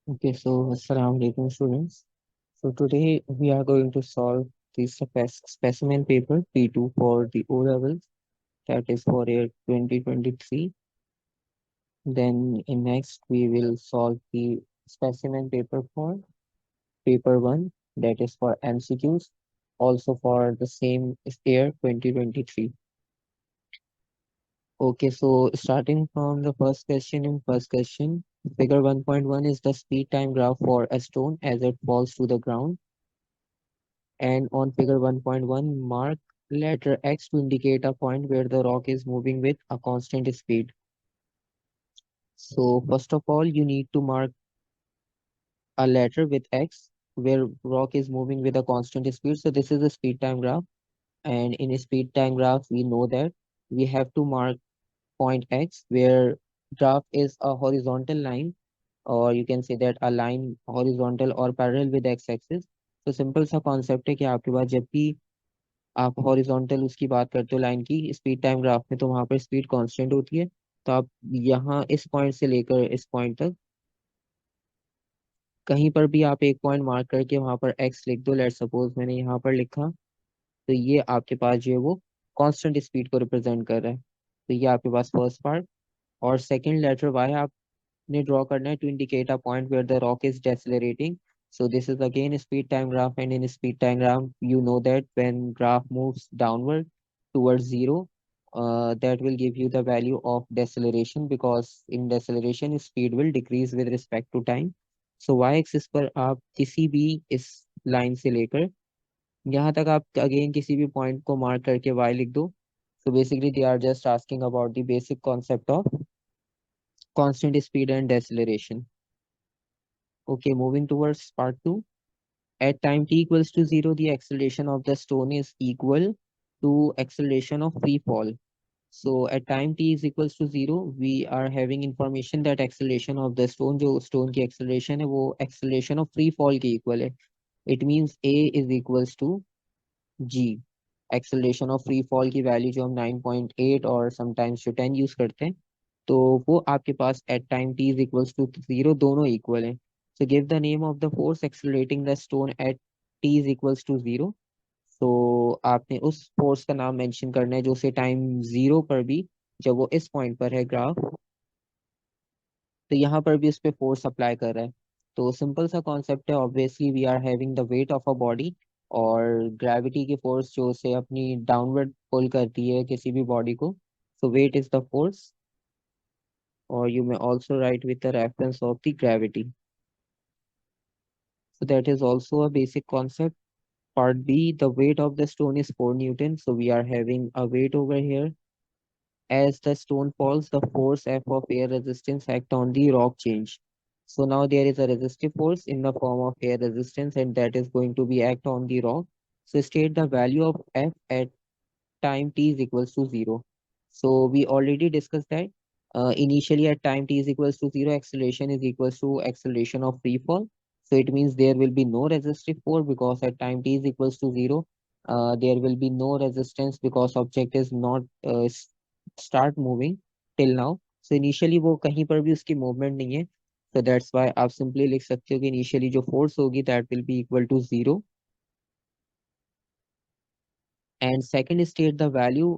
Okay, so Assalamu alaikum students. So today we are going to solve the specimen paper P2 for the O levels, that is for year 2023. Then in next we will solve the specimen paper for paper 1, that is for MCQs, also for the same year 2023. Okay, so starting from the first question, figure 1.1 is the speed time graph for a stone as it falls to the ground. And on figure 1.1, mark letter X to indicate a point where the rock is moving with a constant speed. So first of all, you need to mark a letter with X where rock is moving with a constant speed. So this is a speed time graph. And in a speed time graph, we know that we have to mark point X where graph is a horizontal line, or you can say that a line horizontal or parallel with X axis. तो simple सा concept है कि आपके पास जब भी आप horizontal उसकी बात करते हो लाइन की स्पीड टाइम ग्राफ में, तो वहां पर स्पीड कांस्टेंट होती है। तो आप यहाँ इस पॉइंट से लेकर इस पॉइंट तक कहीं पर भी आप एक पॉइंट मार्क करके वहां पर एक्स लिख दो। लेट सपोज मैंने यहाँ पर लिखा, तो ये आपके पास जो है वो कांस्टेंट स्पीड को रिप्रेजेंट कर रहा है। तो ये आपके पास फर्स्ट पार्ट। और सेकंड लेटर वाई आपने ड्रॉ करना है to indicate a point where the rock is decelerating. So this is again a speed time graph, and in a speed time graph, you know that when graph moves downward towards zero, that will give you the value of deceleration, because in deceleration speed will decrease with respect to time. So y axis पर आप किसी भी इस line से लेकर यहाँ तक आप अगेन किसी भी पॉइंट को मार्क करके y लिख दो। So basically they are just asking about the basic concept of constant speed and deceleration. Okay, moving towards part 2. At time t equals to 0, the acceleration of the stone is equal to acceleration of free fall. So at time t is equals to 0, we are having information that acceleration of the stone, जो stone की acceleration है वो acceleration of free fall के equal है. It means A is equals to G. Acceleration of free fall की value जो हम 9.8 और sometimes जो 10 यूज करते हैं, तो वो आपके पास at time t is equals to 0 दोनों equal हैं. So give the name of the force accelerating the stone at t is equals to 0. तो आपने उस फोर्स का नाम मेंशन करना है जो उसे टाइम 0 पर भी, जब वो इस पॉइंट पर है ग्राफ, तो यहाँ पर भी उस पे फोर्स अप्लाई कर रहा है। तो सिंपल सा कॉन्सेप्ट है, obviously we are having the weight of a body, और ग्रेविटी की फोर्स जो उसे अपनी डाउनवर्ड पुल करती है किसी भी बॉडी को, सो वेट इज द फोर्स, और you may also right with the reference of the gravity. So that is also a basic concept. Part B, the weight of the stone is 4 Newton. So we are having a weight over here. As the stone falls, the force F of air resistance act on the rock change. So now there is a resistive force in the form of air resistance, and that is going to be act on the rock. So state the value of F at time t is equals to 0. So we already discussed that. Initially at time t is equals to 0, acceleration is equals to acceleration of free fall. So it means there will be no resistive force, because at time t is equals to 0, there will be no resistance because object is not start moving till now. So initially वो कहीं पर भी उसकी movement नहीं है. So that's why आप simply लिख सकते हो कि initially जो force होगी that will be equal to 0. And second, state the value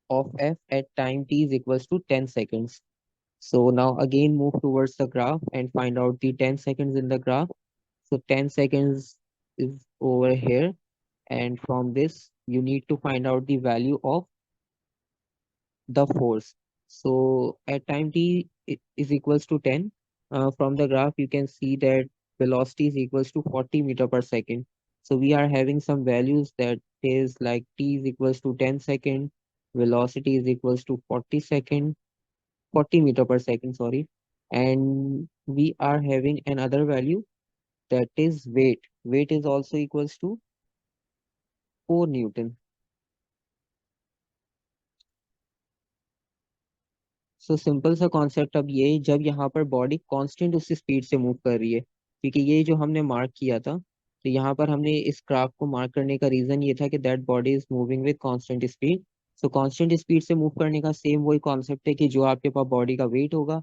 of f at time t is equals to 10 seconds. So now again move towards the graph and find out the 10 seconds in the graph. So 10 seconds is over here, and from this you need to find out the value of the force. So at time t is equals to 10, from the graph you can see that velocity is equals to 40 meter per second. So we are having some values that is like t is equals to 10 second, velocity is equals to 40 meter per second, sorry. And we are having another value, that is weight. Weight is also equals to 4 Newton. So simple सा concept अब ये, जब यहाँ पर body constant उसी speed से move कर रही है, क्योंकि ये जो हमने मार्क किया था, तो यहाँ पर हमने इस ग्राफ को मार्क करने का रीजन ये था कि that body is moving with constant speed. So constant speed से मूव करने का सेम वही कॉन्सेप्ट है कि जो आपके पास बॉडी का वेट होगा,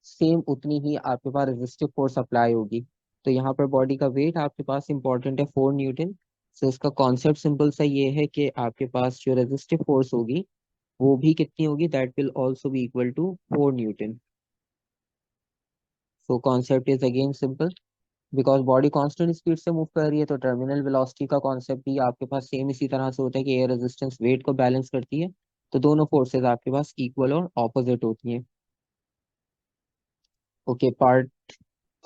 सेम उतनी ही आपके पास रेजिस्टिव फोर्स अप्लाई होगी। तो यहाँ पर बॉडी का वेट आपके पास इंपॉर्टेंट है 4 न्यूटन। तो इसका कॉन्सेप्ट सिंपल सा ये है कि आपके पास जो रेजिस्टिव फोर्स होगी वो भी कितनी होगी, that will also be equal to 4 newton. So concept is again simple, because body constant speed से मूव कर रही है, तो टर्मिनल वेलोसिटी का कॉन्सेप्ट भी आपके पास सेम इसी तरह से होता है कि एयर रेजिस्टेंस वेट को बैलेंस करती है। तो दोनों फोर्सेस आपके पास इक्वल और ऑपोजिट होती हैं। Okay, part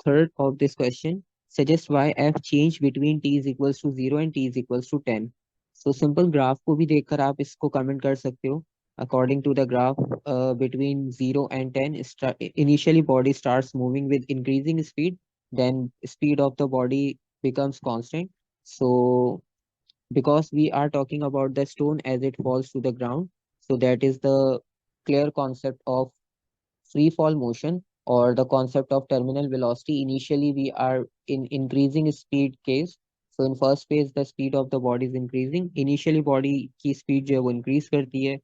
third of this question, suggest why f change between t is equals to 0 and t is equals to 10. So simple graph को भी देखकर आप इसको कमेंट कर सकते हो। According to the graph, between 0 and 10, initially body starts moving with increasing speed, then speed of the body becomes constant. So because we are talking about the stone as it falls to the ground, so that is the clear concept of free fall motion or the concept of terminal velocity. Initially we are in increasing speed case, so in first phase the speed of the body is increasing, initially body की speed जो है वो increase करती है,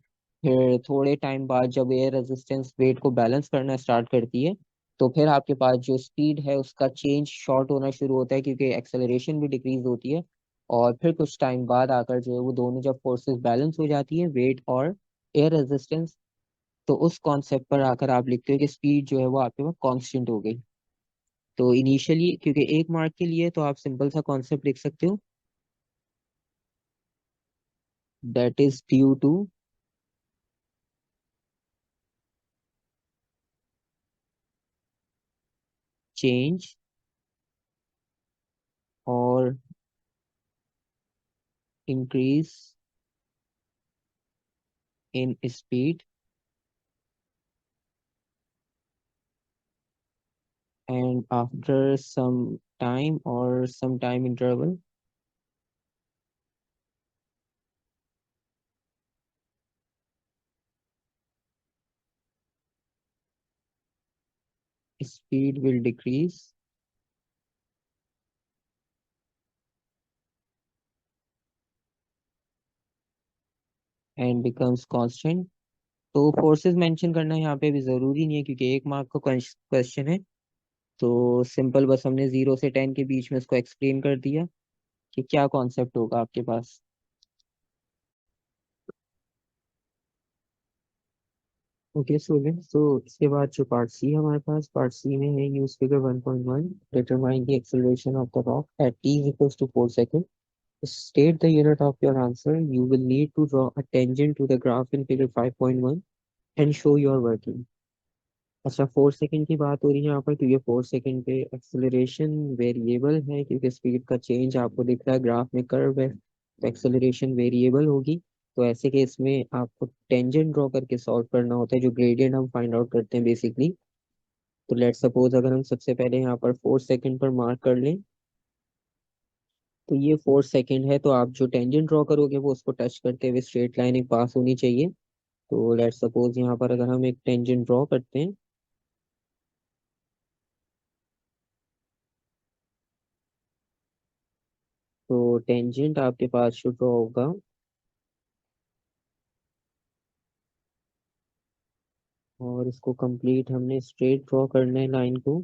फिर थोड़े time बाद जब एयर रेजिस्टेंस वेट को बैलेंस करना स्टार्ट करती है, तो फिर आपके पास जो स्पीड है उसका चेंज शॉर्ट होना शुरू होता है क्योंकि एक्सेलरेशन भी डिक्रीज होती है। और फिर कुछ टाइम बाद आकर जो है वो दोनों जब फोर्सेस बैलेंस हो जाती है, वेट और एयर रेजिस्टेंस, तो उस कॉन्सेप्ट पर आकर आप लिखते हो कि स्पीड जो है वो आपके पास कांस्टेंट हो गई। तो इनिशियली क्योंकि एक मार्क के लिए तो आप सिंपल सा कॉन्सेप्ट लिख सकते हो, that is due to change और increase in speed and after some time और some time interval speed will decrease and becomes constant. तो फोर्सेस मेंशन करना यहाँ पे भी जरूरी नहीं है क्योंकि एक मार्क का क्वेश्चन है। तो सिंपल बस हमने 0 से 10 के बीच में इसको एक्सप्लेन कर दिया कि क्या कॉन्सेप्ट होगा आपके पास। ओके स्टूडेंट, तो इसके बाद जो पार्ट सी हमारे पास, पार्ट सी में है use figure 1.1, determine the acceleration of the rock at t is equals to 4 seconds. State the unit of your answer. You will need to draw a tangent to the graph in figure 5.1 and show your working. अच्छा, 4 second की बात हो रही है यहाँ पर क्योंकि 4 second पे एक्सेलरेशन वेरिएबल है, क्योंकि स्पीड का चेंज आपको दिख रहा है ग्राफ में कर्व है, तो एक्सेलरेशन वेरिएबल होगी। तो ऐसे केस में आपको टेंजेंट ड्रॉ करके सॉल्व करना होता है, जो ग्रेडियंट हम फाइंड आउट करते हैं बेसिकली। तो लेट्स सपोज अगर हम सबसे पहले यहाँ पर 4 सेकंड पर मार्क कर लें, तो ये 4 सेकंड है, तो आप जो टेंजेंट ड्रॉ करोगे वो उसको टच करते हुए स्ट्रेट लाइन एक पास होनी चाहिए। तो लेट्स सपोज यहाँ पर अगर हम एक टेंजेंट ड्रॉ करते हैं, तो टेंजेंट आपके पास जो ड्रॉ होगा, और इसको कंप्लीट हमने स्ट्रेट ड्रॉ करना है लाइन को।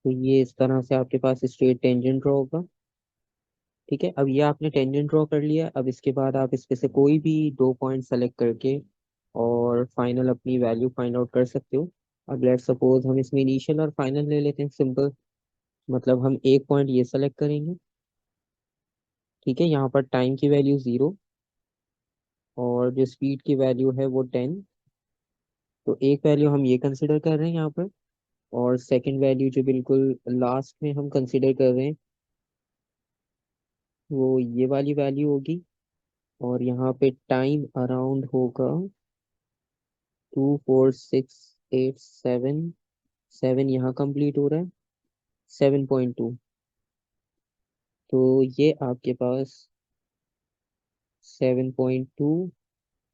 तो ये इस तरह से आपके पास स्ट्रेट टेंजेंट ड्रॉ होगा। ठीक है, अब ये आपने टेंजेंट ड्रॉ कर लिया, अब इसके बाद आप इसमें से कोई भी दो पॉइंट सेलेक्ट करके और फाइनल अपनी वैल्यू फाइंड आउट कर सकते हो। अब लेट्स सपोज हम इसमें इनिशियल और फाइनल ले लेते हैं सिंपल, मतलब हम एक पॉइंट ये सेलेक्ट करेंगे। ठीक है, यहाँ पर टाइम की वैल्यू 0 और जो स्पीड की वैल्यू है वो 10। तो एक वैल्यू हम ये कंसिडर कर रहे हैं यहाँ पर, और सेकंड वैल्यू जो बिल्कुल लास्ट में हम कंसिडर कर रहे हैं वो ये वाली वैल्यू होगी। और यहाँ पे टाइम अराउंड होगा 2, 4, 6, 8, 7। 7 यहाँ कंप्लीट हो रहा है, 7.2। तो ये आपके पास 7.2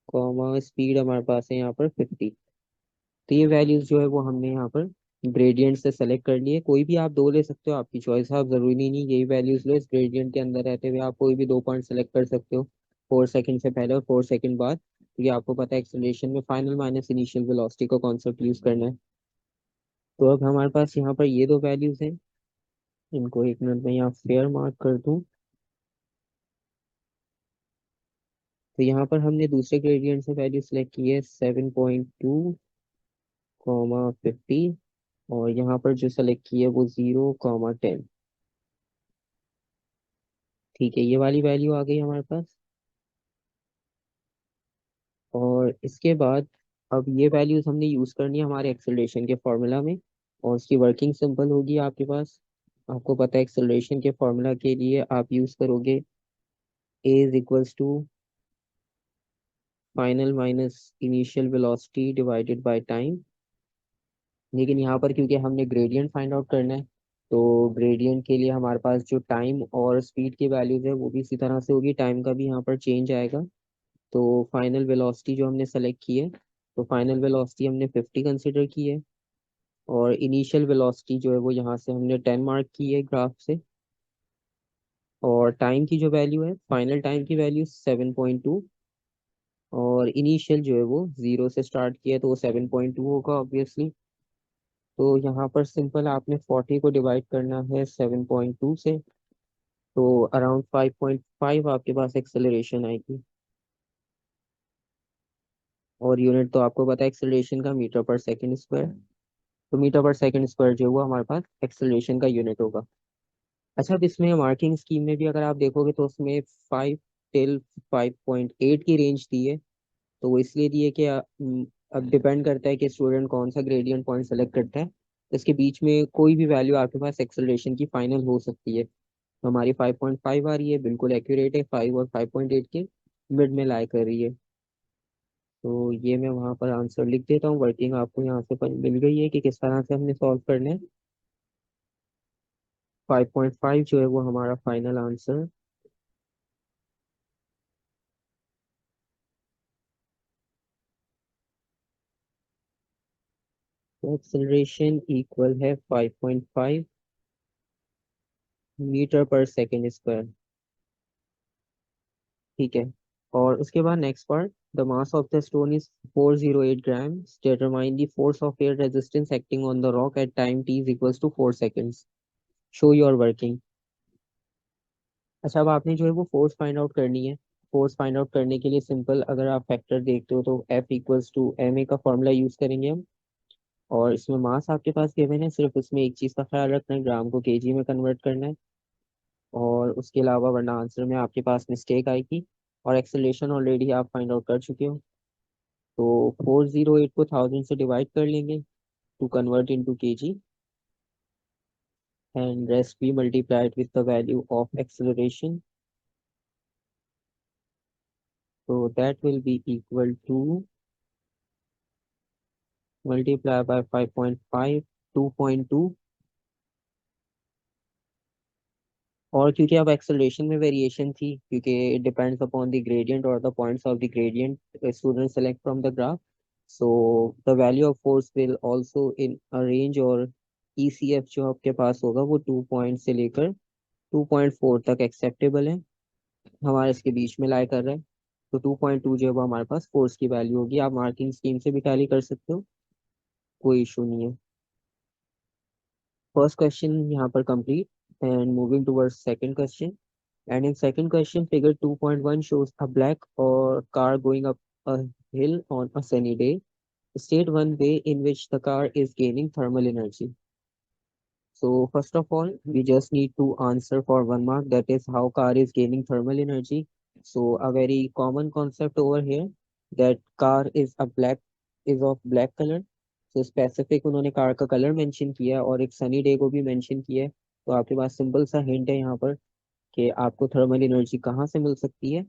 कॉमा स्पीड हमारे पास है यहाँ पर 50। तो ये वैल्यूज जो है वो हमने यहाँ पर ग्रेडियंट से सेलेक्ट करनी है, कोई भी आप दो ले सकते हो, आपकी चॉइस है, आप जरूरी नहीं यही वैल्यूज लो। इस ग्रेडियंट के अंदर रहते हुए आप कोई भी दो पॉइंट सेलेक्ट कर सकते हो, 4 सेकंड से पहले और 4 सेकंड बाद, क्योंकि आपको पता है एक्सेलरेशन में फाइनल माइनस इनिशियल वेलोसिटी का कॉन्सेप्ट यूज करना है। तो अब हमारे पास यहाँ पर ये दो वैल्यूज हैं, इनको एक मिनट में यहाँ फेयर मार्क कर दूं। तो यहाँ पर हमने दूसरे ग्रेडियंट से वैल्यू सेलेक्ट की है 7.2, 50, और यहाँ पर जो सेलेक्ट की है वो 0, 10। ठीक है, ये वाली वैल्यू आ गई हमारे पास। और इसके बाद अब ये वैल्यूज हमने यूज करनी है हमारे एक्सेलरेशन के फॉर्मूला में, और उसकी वर्किंग सिंपल होगी आपके पास। आपको पता है एक्सेलरेशन के फॉर्मूला के लिए आप यूज करोगे a is equals to final minus initial velocity divided by time. लेकिन यहाँ पर क्योंकि हमने ग्रेडियंट फाइंड आउट करना है, तो ग्रेडियंट के लिए हमारे पास जो टाइम और स्पीड की वैल्यूज है वो भी इसी तरह से होगी, टाइम का भी यहाँ पर चेंज आएगा। तो फाइनल वेलोसिटी जो हमने सेलेक्ट की है, तो फाइनल वेलोसिटी हमने 50 कंसिडर की है, और इनिशियल वेलोसिटी जो है वो यहाँ से हमने 10 मार्क की है ग्राफ से। और टाइम की जो वैल्यू है, फाइनल टाइम की वैल्यू 7.2, और इनिशियल जो है वो 0 से स्टार्ट किया है, तो वो 7.2 होगा ऑब्वियसली। तो यहाँ पर सिंपल आपने 40 को डिवाइड करना है 7.2 से, तो अराउंड 5.5 आपके पास एक्सेलरेशन आएगी। और यूनिट तो आपको पता है एक्सेलरेशन का मीटर पर सेकंड स्क्वायर, तो मीटर पर सेकंड स्क्वायर जो हुआ हमारे पास एक्सेलरेशन का यूनिट होगा। अच्छा, अब इसमें मार्किंग स्कीम में भी अगर आप देखोगे तो उसमें 5 till 5.8 की रेंज दी है। तो वो इसलिए दी है कि अब डिपेंड करता है कि स्टूडेंट कौन सा ग्रेडियंट पॉइंट सेलेक्ट करता है, इसके बीच में कोई भी वैल्यू आपके पास एक्सेलरेशन की फाइनल हो सकती है। तो हमारी 5.5 आ रही है, बिल्कुल एक्यूरेट है, 5 और 5.8 के मिड में लाई कर रही है। तो ये मैं वहाँ पर आंसर लिख देता हूँ, वर्किंग आपको यहाँ से मिल गई है कि किस तरह से हमने सॉल्व करना है। 5.5 जो है वो हमारा फाइनल आंसर। तो एक्सेलरेशन इक्वल है 5.5 मीटर पर सेकेंड स्क्वायर। ठीक है, और उसके बाद next part, the mass of the stone is 408 grams, determine the force of air resistance acting on the rock at time t is equals to 4 seconds, show your working। अच्छा, अब आपने जो है वो फोर्स फाइंड आउट करनी है। Force find out करने के लिए सिंपल, अगर आप फैक्टर देखते हो तो F equals to M A का फॉर्मूला यूज करेंगे हम। और इसमें मास आपके पास गिवन है, सिर्फ इसमें एक चीज का ख्याल रखना है, ग्राम को केजी में कन्वर्ट करना है। और उसके अलावा वरना आंसर में आपके पास मिस्टेक आएगी। और एक्सेलरेशन ऑलरेडी आप फाइंड आउट कर चुके हो। तो 408 को 1000 से डिवाइड कर लेंगे to convert into KG, and rest be multiplied with the value of acceleration. तो that will be equal to multiply by 5.5, 2.2। और क्योंकि अब एक्सेलरेशन में वेरिएशन थी, क्योंकि it depends upon the gradient और the points of the gradient student select from the graph, so the value of force will also in a range. और ECF जो आपके पास होगा वो 2 पॉइंट से लेकर 2.4 तक एक्सेप्टेबल है, हमारे इसके बीच में लाई कर रहा है। तो 2.2 जो है वो हमारे पास फोर्स की वैल्यू होगी, आप मार्किंग स्कीम से भी टैली कर सकते हो, कोई इशू नहीं है। फर्स्ट क्वेश्चन यहाँ पर complete, and moving towards second question. And in second question, figure 2.1 shows a black or car going up a hill on a sunny day. State one way in which the car is gaining thermal energy. So first of all, we just need to answer for 1 mark, that is how car is gaining thermal energy. So a very common concept over here, that car is of black color. So specific उन्होंने car का colour mention किया है और एक sunny day को भी mention किया है। तो आपके पास सिंपल सा हिंट है यहाँ पर कि आपको थर्मल एनर्जी कहाँ से मिल सकती है।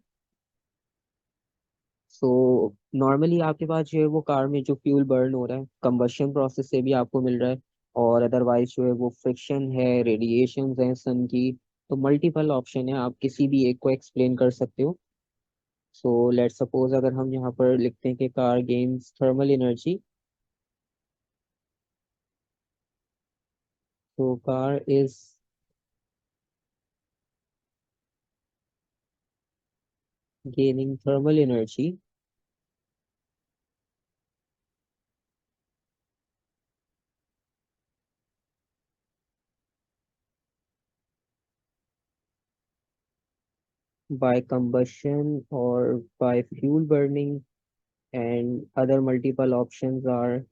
सो नॉर्मली आपके पास जो है वो कार में जो फ्यूल बर्न हो रहा है कंबशन प्रोसेस से भी आपको मिल रहा है, और अदरवाइज जो है वो फ्रिक्शन है, रेडिएशन है सन की। तो मल्टीपल ऑप्शन है, आप किसी भी एक को एक्सप्लेन कर सकते हो। सो लेट्स सपोज अगर हम यहाँ पर लिखते हैं कि car gains thermal energy So car is gaining thermal energy by combustion or by fuel burning, and other multiple options are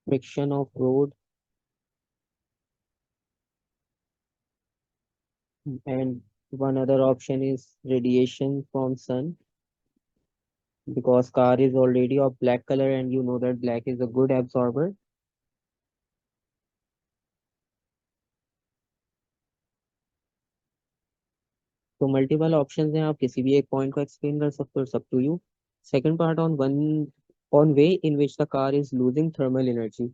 friction of road, and one other option is radiation from sun, because car is already of black color and you know that black is a good absorber. तो multiple options हैं, आप किसी भी एक point को explain कर सकते हो, sub two U. Second part on one, on way in which the car is losing thermal energy.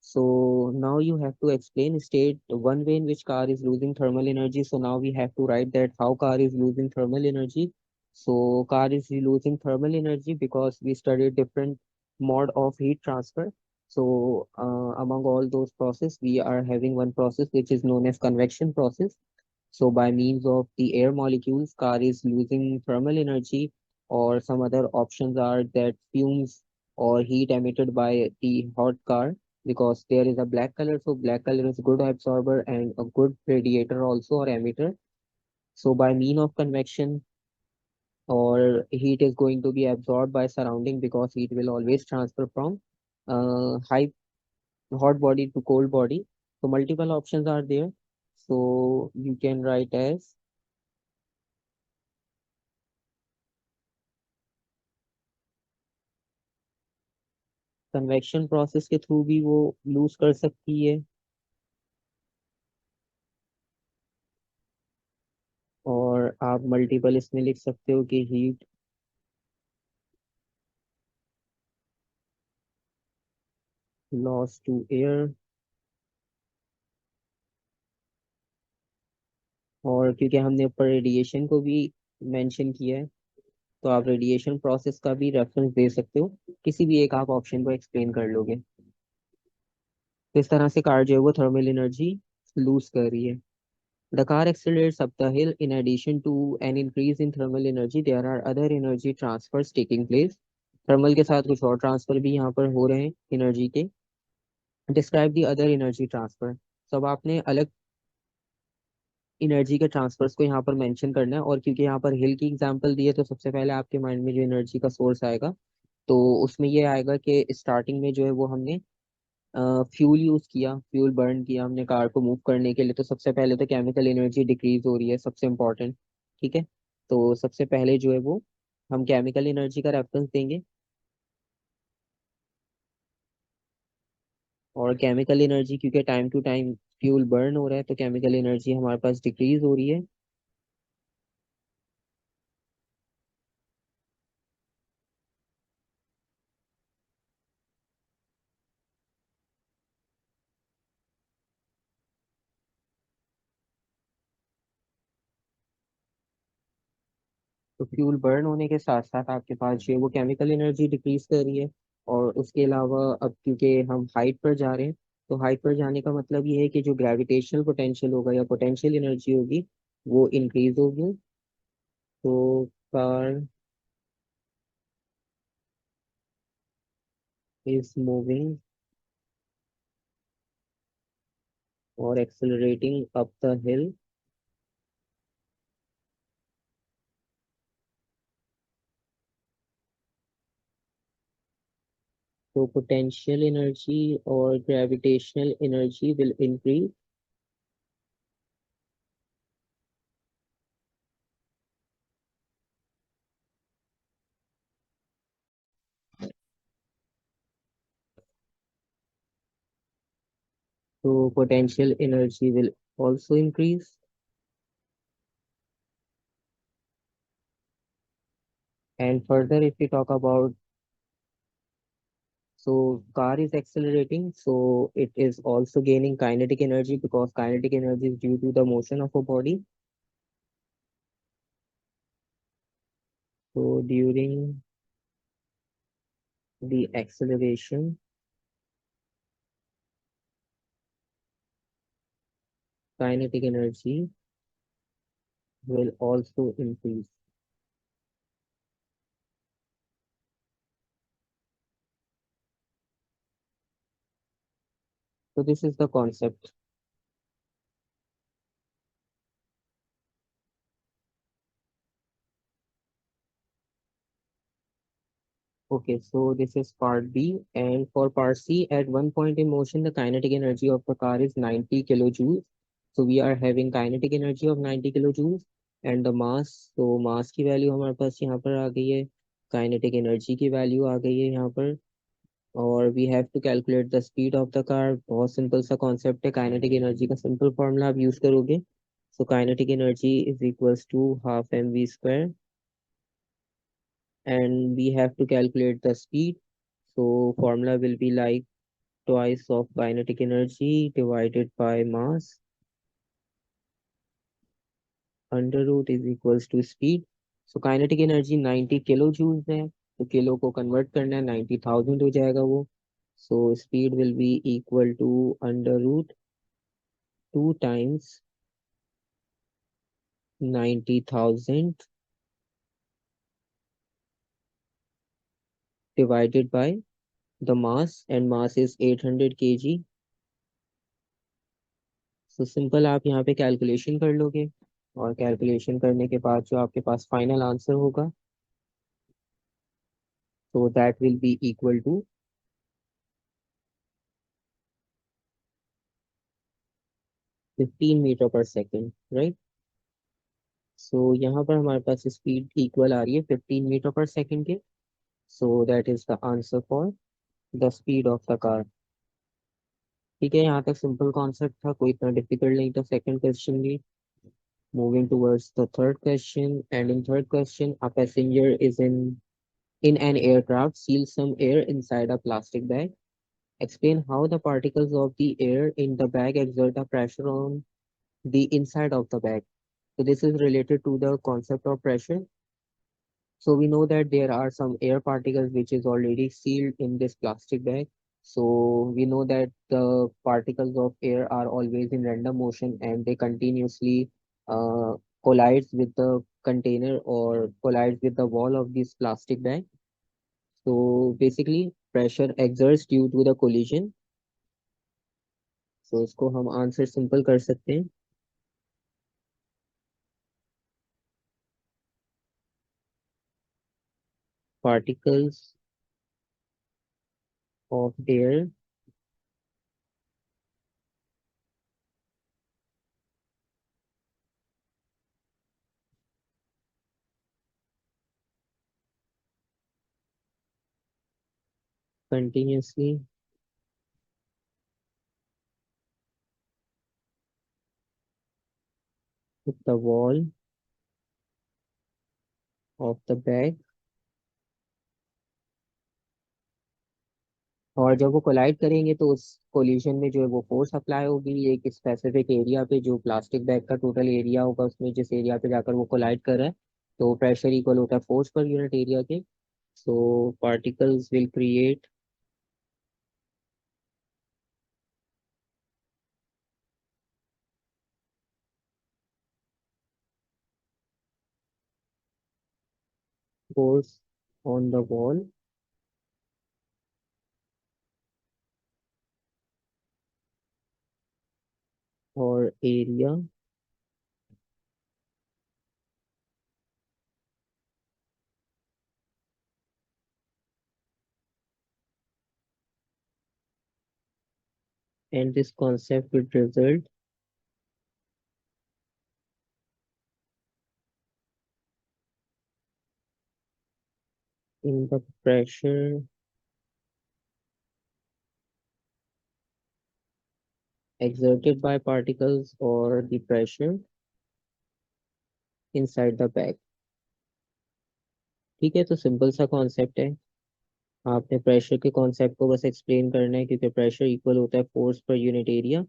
So now you have to explain state one way in which car is losing thermal energy. So now we have to write that how car is losing thermal energy. So car is losing thermal energy because we studied different mode of heat transfer. So among all those process, we are having one process which is known as convection process. So by means of the air molecules, car is losing thermal energy, or some other options are that fumes or heat emitted by the hot car, because there is a black color. So black color is good absorber and a good radiator also, or emitter. So by mean of convection, or heat is going to be absorbed by surrounding, because heat will always transfer from high hot body to cold body. So multiple options are there. So you can write as convection process के through भी वो loose कर सकती है, और आप multiple इसमें लिख सकते हो कि हीट लॉस टू एयर. और क्योंकि हमने ऊपर रेडिएशन को भी मेंशन किया है, तो आप रेडिएशन प्रोसेस का भी रेफरेंस दे सकते हो, किसी भी एक आप ऑप्शन को एक्सप्लेन कर लोगे. तो इस तरह से कार जो है वो थर्मल एनर्जी लूज कर रही है. The car accelerates up the hill. In addition to an increase in thermal energy, there are other energy transfers taking place. Thermal के साथ कुछ और ट्रांसफर भी यहाँ पर हो रहे हैं एनर्जी के. Describe the other energy transfer. सब आपने अलग एनर्जी के ट्रांसफर्स को यहाँ पर मेंशन करना है, और क्योंकि यहाँ पर हिल की एग्जांपल दी है, तो सबसे पहले आपके माइंड में जो एनर्जी का सोर्स आएगा, तो उसमें ये आएगा कि स्टार्टिंग में जो है वो हमने फ्यूल यूज किया, फ्यूल बर्न किया हमने कार को मूव करने के लिए, तो सबसे पहले तो केमिकल एनर्जी डिक्रीज हो रही है, सबसे इम्पोर्टेंट. ठीक है. तो सबसे पहले जो है वो हम केमिकल एनर्जी का रेफरेंस देंगे, और केमिकल एनर्जी क्योंकि time to time fuel burn हो रहा है, तो केमिकल एनर्जी हमारे पास डिक्रीज हो रही है. तो फ्यूल बर्न होने के साथ साथ आपके पास जो है वो केमिकल एनर्जी डिक्रीज कर रही है. और उसके अलावा अब क्योंकि हम हाइट पर जा रहे हैं, तो हाइट पर जाने का मतलब ये है कि जो ग्रेविटेशनल पोटेंशियल होगा या पोटेंशियल एनर्जी होगी, वो इंक्रीज होगी. तो कार इज मूविंग और एक्सेलरेटिंग अप द हिल. तो पोटेंशियल एनर्जी और gravitational energy will increase. So potential energy will also increase. And further, if we talk about, so car is accelerating, so it is also gaining kinetic energy, because kinetic energy is due to the motion of a body. So during the acceleration kinetic energy will also increase. So this is the concept. Okay, so this is part B. And for part C, at one point in motion, the kinetic energy of the car is 90 kilojoules. So we are having kinetic energy of 90 kilojoules and the mass. तो mass की value हमारे पास यहाँ पर आ गई है, kinetic energy की value आ गई है यहाँ पर, और we have to calculate the speed of the car. बहुत सिंपल सा कॉन्सेप्ट है. काइनेटिक एनर्जी का सिंपल फॉर्मूला आप यूज करोगे. So kinetic energy is equals to half M V square and we have to calculate the speed. So formula will be like twice of kinetic energy divided by mass under root is equals to speed. So kinetic energy 90 kilojoules है, तो kilo को convert करना है, 90,000 हो जाएगा वो. So speed will be equal to under root 2 times 90,000 divided by the mass, and mass is 800 kg. तो simple आप यहाँ पे कैलकुलेशन कर लोगे, और कैलकुलेशन करने के बाद जो आपके पास फाइनल आंसर होगा, तो that will be equal to 15 metre per second, right. So यहाँ पर हमारे पास स्पीड इक्वल आ रही है 15 मीटर पर सेकेंड के. सो that is the answer for the speed of the car. ठीक है, यहाँ तक सिंपल कॉन्सेप्ट था, कोई इतना डिफिकल्ट नहीं था. सेकंड क्वेश्चन भी. Moving towards the third question, and in third question, a passenger is in an aircraft seals some air inside a plastic bag. Explain how the particles of the air in the bag exert a pressure on the inside of the bag. So this is related to the concept of pressure. So we know that there are some air particles which is already sealed in this plastic bag. So we know that the particles of air are always in random motion and they continuously collides with the container or collides with the wall of this plastic bag. So basically pressure exerts due to the collision. So इसको हम answer simple कर सकते हैं. Particles of air continuously with the wall of the bag, और जब वो collide करेंगे तो उस कोलिजन में जो है वो फोर्स अप्लाई होगी एक स्पेसिफिक एरिया पे, जो प्लास्टिक बैग का टोटल एरिया होगा उसमें जिस एरिया पे जाकर वो कोलाइड कर रहा है, तो प्रेशर इक्वल होता है फोर्स पर यूनिट एरिया के. So particles will create force on the wall और area and this concept will result in the pressure exerted by particles or the pressure inside the bag. ठीक है, तो simple सा concept है. आपने pressure के concept को बस एक्सप्लेन करना है, क्योंकि प्रेशर इक्वल होता है फोर्स पर यूनिट एरिया.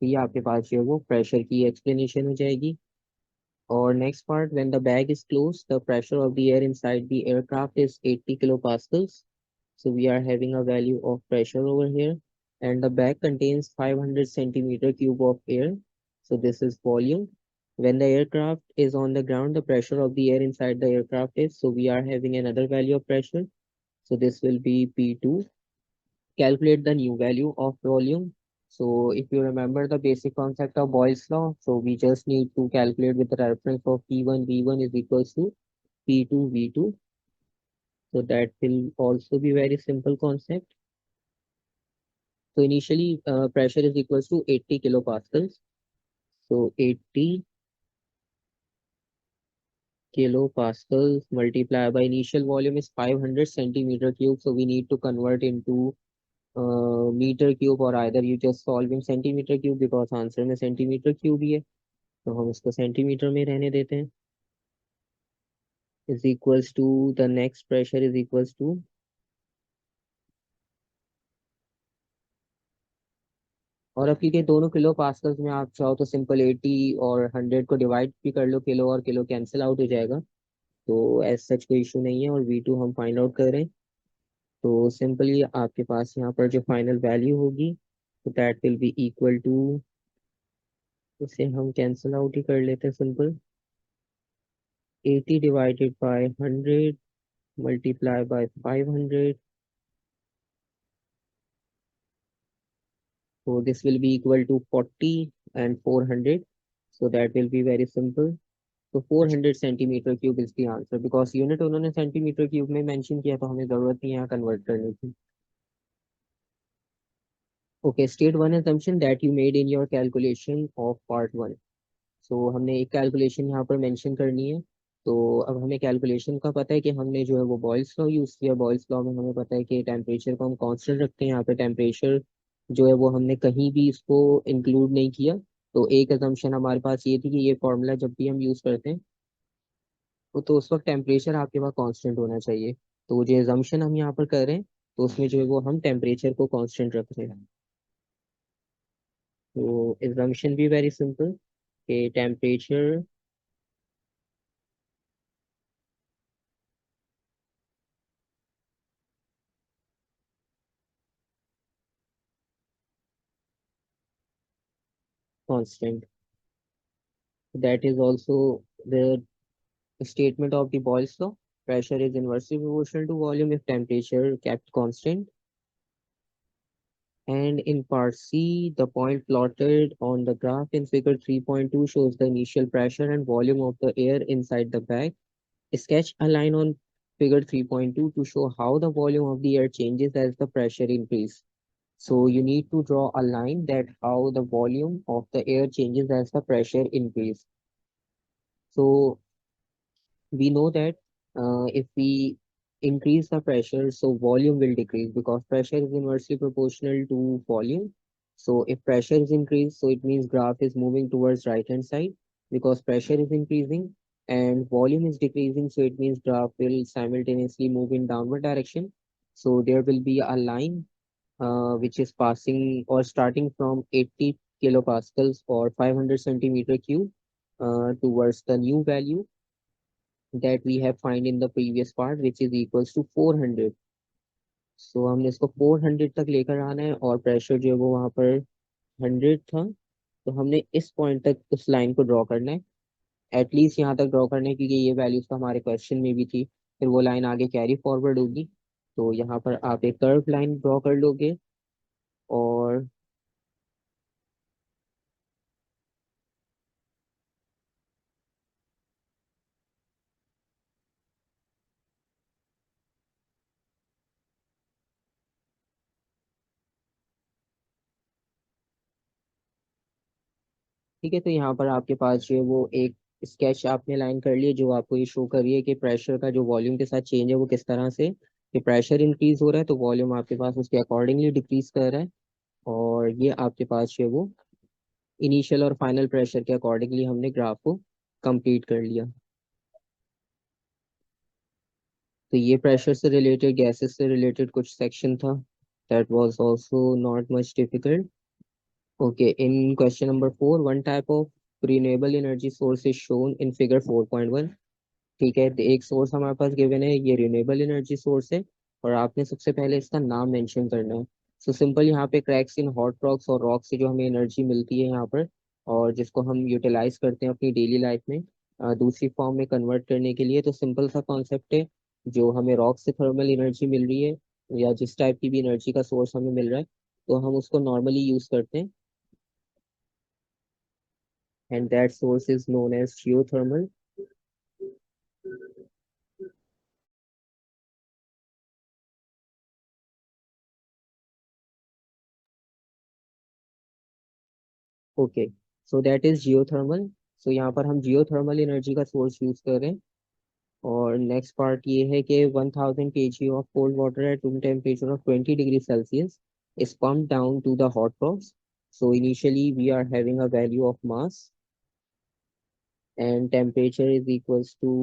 ये आपके पास जो है वो प्रेशर की एक्सप्लेनेशन हो जाएगी. Or next part, when the bag is closed, the pressure of the air inside the aircraft is 80 kilopascals. So we are having a value of pressure over here, and the bag contains 500 centimeter cube of air. So this is volume. When the aircraft is on the ground, the pressure of the air inside the aircraft is, so we are having another value of pressure. So this will be P2. Calculate the new value of volume. So if you remember the basic concept of Boyle's law, so we just need to calculate with the reference of P1 V1 is equals to P2 V2. So that will also be very simple concept. So initially pressure is equals to 80 kilopascals. So 80 kilopascals multiplied by initial volume is 500 centimeter cube. So we need to convert into metre cube, और either you just solve in centimetre cube because answer में centimetre cube ही है, तो हम इसको centimetre में रहने देते हैं. Is equals to the next pressure is equals to, और अब क्योंकि दोनों किलो पास्कल्स में आप चाहो तो सिंपल 80 और 100 को डिवाइड भी कर लो, किलो और किलो कैंसिल आउट हो जाएगा, तो एज सच कोई इशू नहीं है. और V2 हम फाइंड आउट कर रहे हैं, तो सिंपली आपके पास यहाँ पर जो फाइनल वैल्यू होगी तो that will be equal to, इसे हम कैंसिल आउट ही कर लेते हैं simple, 80 divided by 100 multiply by 500. So this will be equal to 40 and 400. So that will be very simple. So 400 centimeter cube is the answer, because unit उन्होंने centimeter cube में mention किया, तो हमें जरूरत नहीं है यहाँ convert करने की. Okay, state one assumption that you made in your calculation of part one. So हमने एक कैलकुलेशन यहाँ पर मेंशन करनी है. तो अब हमें कैलकुलेशन का पता है कि हमने जो है वो बॉयल्स लॉ यूज़ किया. बॉयल्स लॉ में हमें पता है कि टेम्परेचर को हम कांस्टेंट रखते हैं. यहाँ पे टेम्परेचर जो है वो हमने कहीं भी इसको इंक्लूड नहीं किया. तो एक अजम्पशन हमारे पास ये थी कि ये फॉर्मूला जब भी हम यूज़ करते हैं तो उस वक्त टेम्परेचर आपके पास कांस्टेंट होना चाहिए. तो जो अजम्पशन हम यहाँ पर कर रहे हैं, तो उसमें जो है वो हम टेम्परेचर को कांस्टेंट रख रहे हैं. तो अजम्पशन भी वेरी सिंपल कि temperature constant. That is also the statement of the Boyle's law. Pressure is inversely proportional to volume if temperature kept constant. And in part C, the point plotted on the graph in figure 3.2 shows the initial pressure and volume of the air inside the bag. Sketch a line on figure 3.2 to show how the volume of the air changes as the pressure increases. So you need to draw a line that how the volume of the air changes as the pressure increases. So we know that if we increase the pressure, so volume will decrease because pressure is inversely proportional to volume. So if pressure is increased, so it means graph is moving towards right hand side because pressure is increasing, and volume is decreasing, so it means graph will simultaneously move in downward direction. So there will be a line which is passing or starting from 80 kilopascals or 500 centimeter cube towards the new value that we have find in the previous part, which is equals to 400. So हमने इसको 400 तक लेकर आना है, और pressure जो है वो वहाँ पर 100 था, तो हमने इस पॉइंट तक उस लाइन को ड्रॉ करना है. एटलीस्ट यहाँ तक ड्रॉ करना है क्योंकि ये वैल्यूज तो हमारे क्वेश्चन में भी थी. फिर वो लाइन आगे कैरी फॉरवर्ड होगी, तो यहाँ पर आप एक कर्व लाइन ड्रॉ कर लोगे. और ठीक है, तो यहाँ पर आपके पास जो है वो एक स्केच आपने लाइन कर ली है जो आपको ये शो कर रही है कि प्रेशर का जो वॉल्यूम के साथ चेंज है वो किस तरह से, कि प्रेशर इंक्रीज हो रहा है तो वॉल्यूम आपके पास उसके अकॉर्डिंगली डिक्रीज कर रहा है. और ये आपके पास जो है वो इनिशियल और फाइनल प्रेशर के अकॉर्डिंगली हमने ग्राफ को कंप्लीट कर लिया. तो ये प्रेशर से रिलेटेड, गैसेस से रिलेटेड कुछ सेक्शन था. That was also not much difficult. Okay, in question number 4, one type of renewable energy source is shown in figure 4.1। ठीक है, तो एक सोर्स हमारे पास गिवन है, ये रिन्यूएबल एनर्जी सोर्स है, और आपने सबसे पहले इसका नाम मेंशन करना है। सो सिंपल, यहाँ पे क्रैक्स इन हॉट रॉक्स और रॉक से जो हमें एनर्जी मिलती है यहाँ पर, और जिसको हम यूटिलाइज करते हैं अपनी डेली लाइफ में दूसरी फॉर्म में कन्वर्ट करने के लिए, तो सिंपल सा कॉन्सेप्ट है। जो हमें रॉक से थर्मल एनर्जी मिल रही है, या जिस टाइप की भी एनर्जी का सोर्स हमें मिल रहा है, तो हम उसको नॉर्मली यूज करते हैं, and that source is known as geothermal. Okay, so that is geothermal. So यहाँ पर हम जियोथर्मल एनर्जी का सोर्स यूज कर रहे हैं। और नेक्स्ट पार्ट ये है कि 1000 kg of cold water at room temperature of 20 degrees Celsius is pumped down to the hot rocks. So initially we are having a value of mass, and temperature is equals to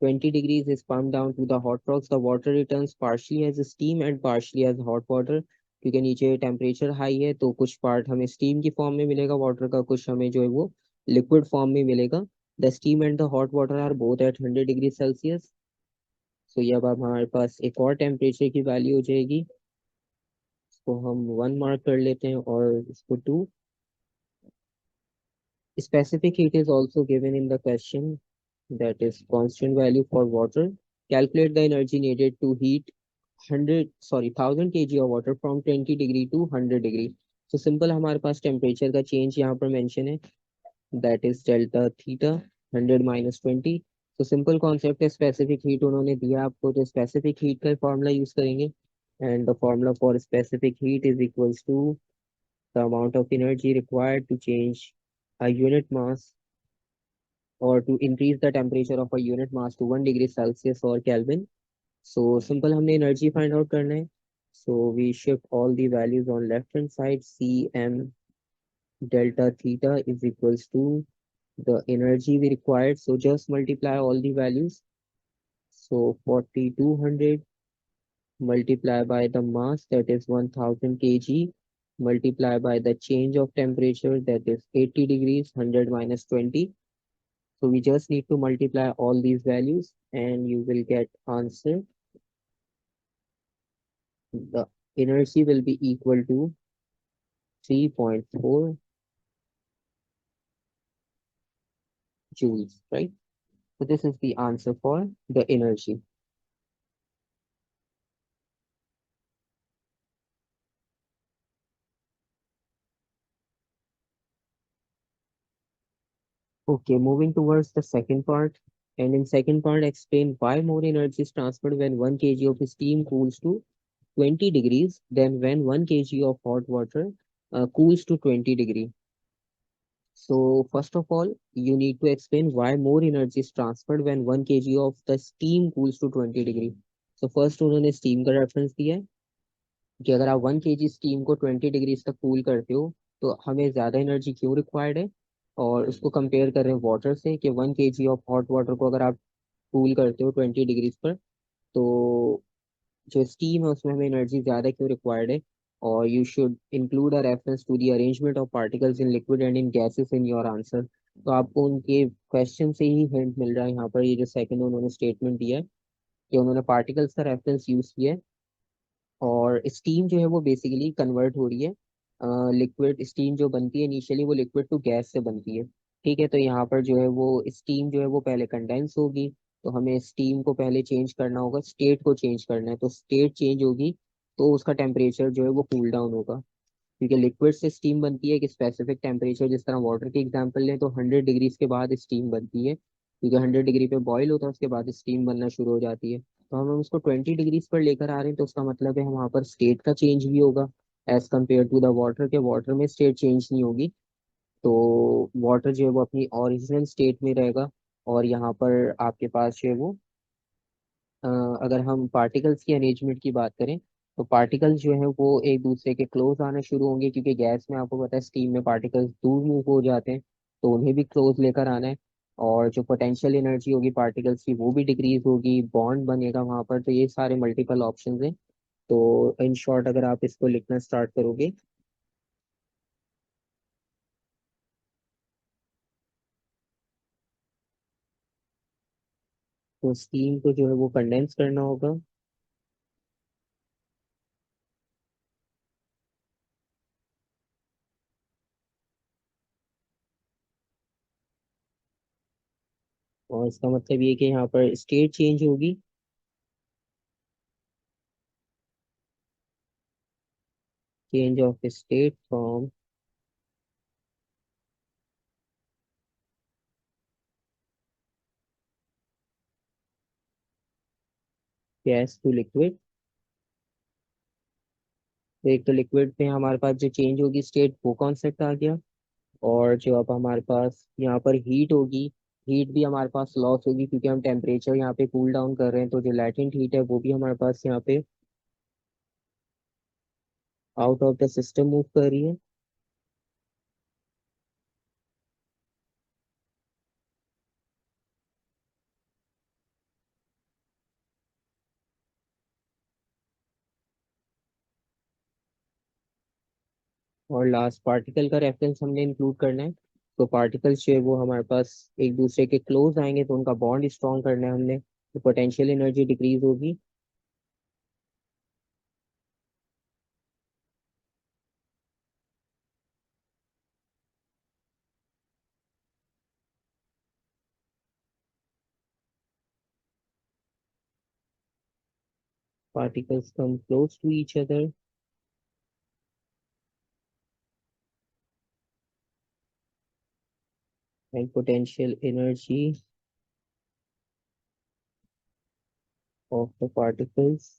20 degrees is pumped down to the hot rocks. The water returns partially as steam and partially as hot water. क्योंकि नीचे temperature high है, तो कुछ part हमें steam की form में मिलेगा water का, कुछ हमें जो है वो लिक्विड फॉर्म में मिलेगा। The steam and the hot water are both at 100 degree Celsius. So ये अब हमारे पास एक और टेम्परेचर की वैल्यू हो जाएगी, इसको हम 1 मार्क कर लेते हैं, और इसको 2। Specific heat is also given in the question, that is constant value for water. Calculate the energy needed to heat 1000 kg of water from 20 degree to 100 degree. So simple, हमारे पास टेम्परेचर का change यहाँ पर mention है, that is delta theta 100 minus 20। तो simple concept है, specific heat उन्होंने दिया आपको, तो स्पेसिफिक हीट का फॉर्मूला यूज करेंगे, and the formula for specific heat is equals to the amount of energy required to change a unit mass or to increase the temperature of a unit mass to 1 degree Celsius or Kelvin. So simple, हमने energy find out करना है, so we shift all the values on left hand side, Cm delta theta is equals to the energy we required, so just multiply all the values. So 4200 multiply by the mass, that is 1000 kg, multiply by the change of temperature, that is 80 degrees, 100 minus 20. So we just need to multiply all these values and you will get answer. The energy will be equal to 3.4 joules, right? So this is the answer for the energy. Okay, moving towards the second part. And in second part, explain why more energy is transferred when 1 kg of steam cools to 20 degrees than when 1 kg of hot water cools to 20 degree. So first of all, you need to explain why more energy is transferred when 1 kg of the steam cools to 20 degree. So first उन्होंने steam का reference दिया है कि अगर आप 1 kg steam को 20 degree तक cool करते हो, तो हमें ज़्यादा एनर्जी क्यों रिक्वायर्ड है, और उसको कंपेयर कर रहे हैं वाटर से, कि 1 kg ऑफ हॉट वाटर को अगर आप कूल करते हो 20 डिग्री पर, तो जो स्टीम है उसमें हमें एनर्जी ज़्यादा क्यों रिक्वायर्ड है। और you should include a reference to the arrangement of particles in liquid and in gases in your answer. तो आपको उनके क्वेश्चन से ही हिंट मिल रहा है यहाँ पर, ये जो सेकंड उन्होंने स्टेटमेंट दिया है कि उन्होंने पार्टिकल्स का रेफरेंस यूज किया है, और स्टीम जो है वो बेसिकली कन्वर्ट हो रही है, लिक्विड स्टीम जो बनती है इनिशियली वो लिक्विड टू गैस से बनती है। ठीक है, तो यहाँ पर जो है वो स्टीम जो है वो पहले कंडेंस होगी, तो हमें स्टीम को पहले चेंज करना होगा, स्टेट को चेंज करना है, तो स्टेट चेंज होगी तो उसका टेम्परेचर जो है वो कूल डाउन होगा। क्योंकि लिक्विड से स्टीम बनती है एक स्पेसिफिक टेम्परेचर, जिस तरह वाटर की एग्जांपल लें तो 100 डिग्रीज के बाद स्टीम बनती है, क्योंकि 100 डिग्री पे बॉईल होता है, उसके बाद स्टीम बनना शुरू हो जाती है। तो हम उसको 20 डिग्रीज पर लेकर आ रहे हैं, तो उसका मतलब है वहाँ पर स्टेट का चेंज भी होगा as compare to the water, के वाटर में स्टेट चेंज नहीं होगी। तो वाटर जो है वो अपनी ओरिजिनल स्टेट में रहेगा। और यहाँ पर आपके पास जो है वो अ, अगर हम पार्टिकल्स की अरेंजमेंट की बात करें, तो पार्टिकल्स जो है वो एक दूसरे के क्लोज आने शुरू होंगे, क्योंकि गैस में आपको पता है स्टीम में पार्टिकल्स दूर मूव हो जाते हैं, तो उन्हें भी क्लोज लेकर आना है। और जो पोटेंशियल एनर्जी होगी पार्टिकल्स की वो भी डिक्रीज होगी, बॉन्ड बनेगा वहां पर, तो ये सारे मल्टीपल ऑप्शंस हैं। तो इन शॉर्ट अगर आप इसको लिखना स्टार्ट करोगे, तो स्टीम को जो है वो कंडेंस करना होगा। और इसका मतलब ये कि यहाँ पर स्टेट चेंज होगी। Change of state from gas to liquid. तो एक तो लिक्विड में हमारे पास जो चेंज होगी स्टेट वो कॉन्सेप्ट आ गया। और जो अब हमारे पास यहाँ पर हीट होगी, हीट भी हमारे पास लॉस होगी क्योंकि हम टेम्परेचर यहाँ पे कूल डाउन कर रहे हैं, तो जो लैटेंट हीट है वो भी हमारे पास यहाँ पे out of the system move कर रही है। और लास्ट पार्टिकल का रेफरेंस हमने इंक्लूड करना है। तो पार्टिकल्स जो है वो हमारे पास एक दूसरे के क्लोज आएंगे तो उनका बॉन्ड स्ट्रॉन्ग करना है हमने, तो पोटेंशियल एनर्जी डिक्रीज होगी। Particles come close to each other and potential energy of the particles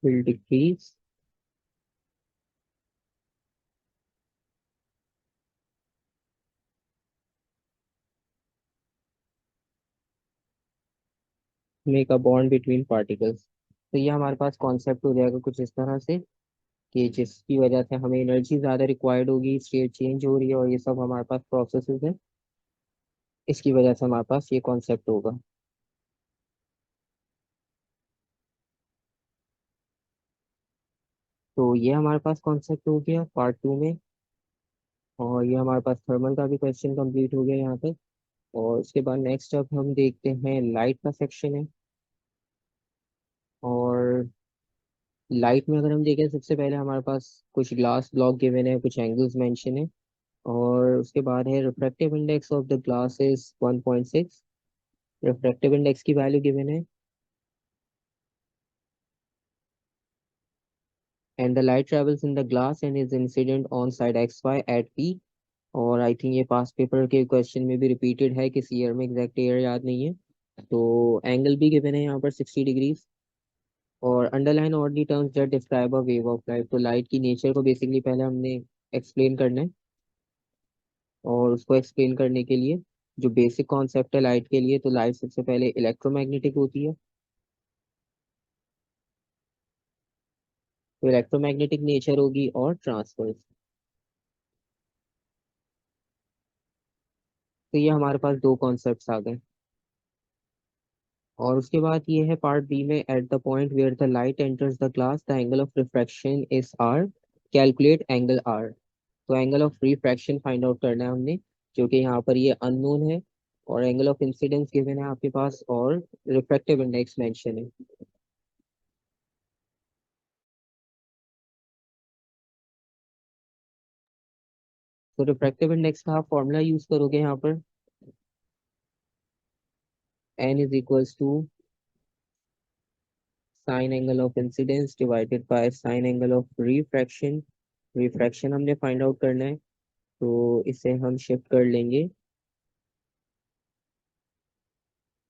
will decrease. Make a bond between particles. तो ये हमारे पास कॉन्सेप्ट हो जाएगा कुछ इस तरह से कि जिसकी वजह से हमें एनर्जी ज़्यादा रिक्वायर्ड होगी, स्टेट चेंज हो रही है और ये सब हमारे पास प्रोसेसेस हैं, इसकी वजह से हमारे पास ये कॉन्सेप्ट होगा। तो ये हमारे पास कॉन्सेप्ट हो गया पार्ट टू में। और ये हमारे पास थर्मल का भी क्वेश्चन कंप्लीट हो गया यहाँ पे। और उसके बाद नेक्स्ट अब हम देखते हैं लाइट का सेक्शन है। और लाइट में अगर हम देखें सबसे पहले हमारे पास कुछ ग्लास ब्लॉक गिवन है, कुछ एंगल्स मेंशन है। और उसके बाद है refractive index of the glass is 1.6। Refractive index की वैल्यू गिवन है। And the light travels in the glass and is incident on side X Y at P. और आई थिंक ये पास्ट पेपर के क्वेश्चन में भी repeated है, किसी year में एग्जैक्ट ईयर याद नहीं है। तो एंगल भी गिवन है यहाँ पर 60 डिग्रीज। और underline all the terms that describe a wave of light. तो लाइट की नेचर को बेसिकली पहले हमने एक्सप्लेन करना है। और उसको एक्सप्लेन करने के लिए जो बेसिक कॉन्सेप्ट है लाइट के लिए, तो लाइट सबसे पहले इलेक्ट्रोमैग्नेटिक होती है। तो इलेक्ट्रोमैग्नेटिक नेचर होगी और ट्रांसवर्स। तो ये हमारे पास दो कॉन्सेप्ट्स आ गए। और उसके बाद ये है पार्ट बी में, at the point where the light enters the glass the angle of refraction is r, calculate angle r. तो angle of refraction find out करना है हमने, जो कि यहाँ पर ये अननोन है। और एंगल ऑफ इंसिडेंस गिवन है आपके पास और रिफ्रैक्टिव इंडेक्स मेंशन है। तो रिफ्रैक्टिव इंडेक्स का आप फॉर्मूला यूज करोगे यहाँ पर, N is equals to sine angle of incidence divided by sine angle of refraction. Refraction हमने फाइंड आउट करना है, तो इसे हम शिफ्ट कर लेंगे।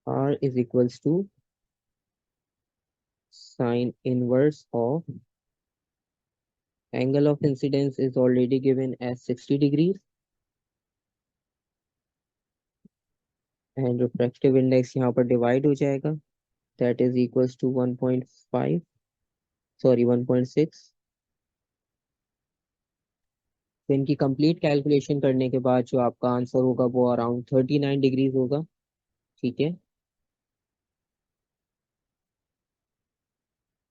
R is equals to sine inverse of angle of incidence is already given as 60 degrees and refractive index यहाँ पर डिवाइड हो जाएगा, that is equals to 1.5, sorry 1.6। तो इनकी कंप्लीट कैलकुलेशन करने के बाद जो आपका आंसर होगा वो अराउंड 39 डिग्रीज होगा। ठीक है।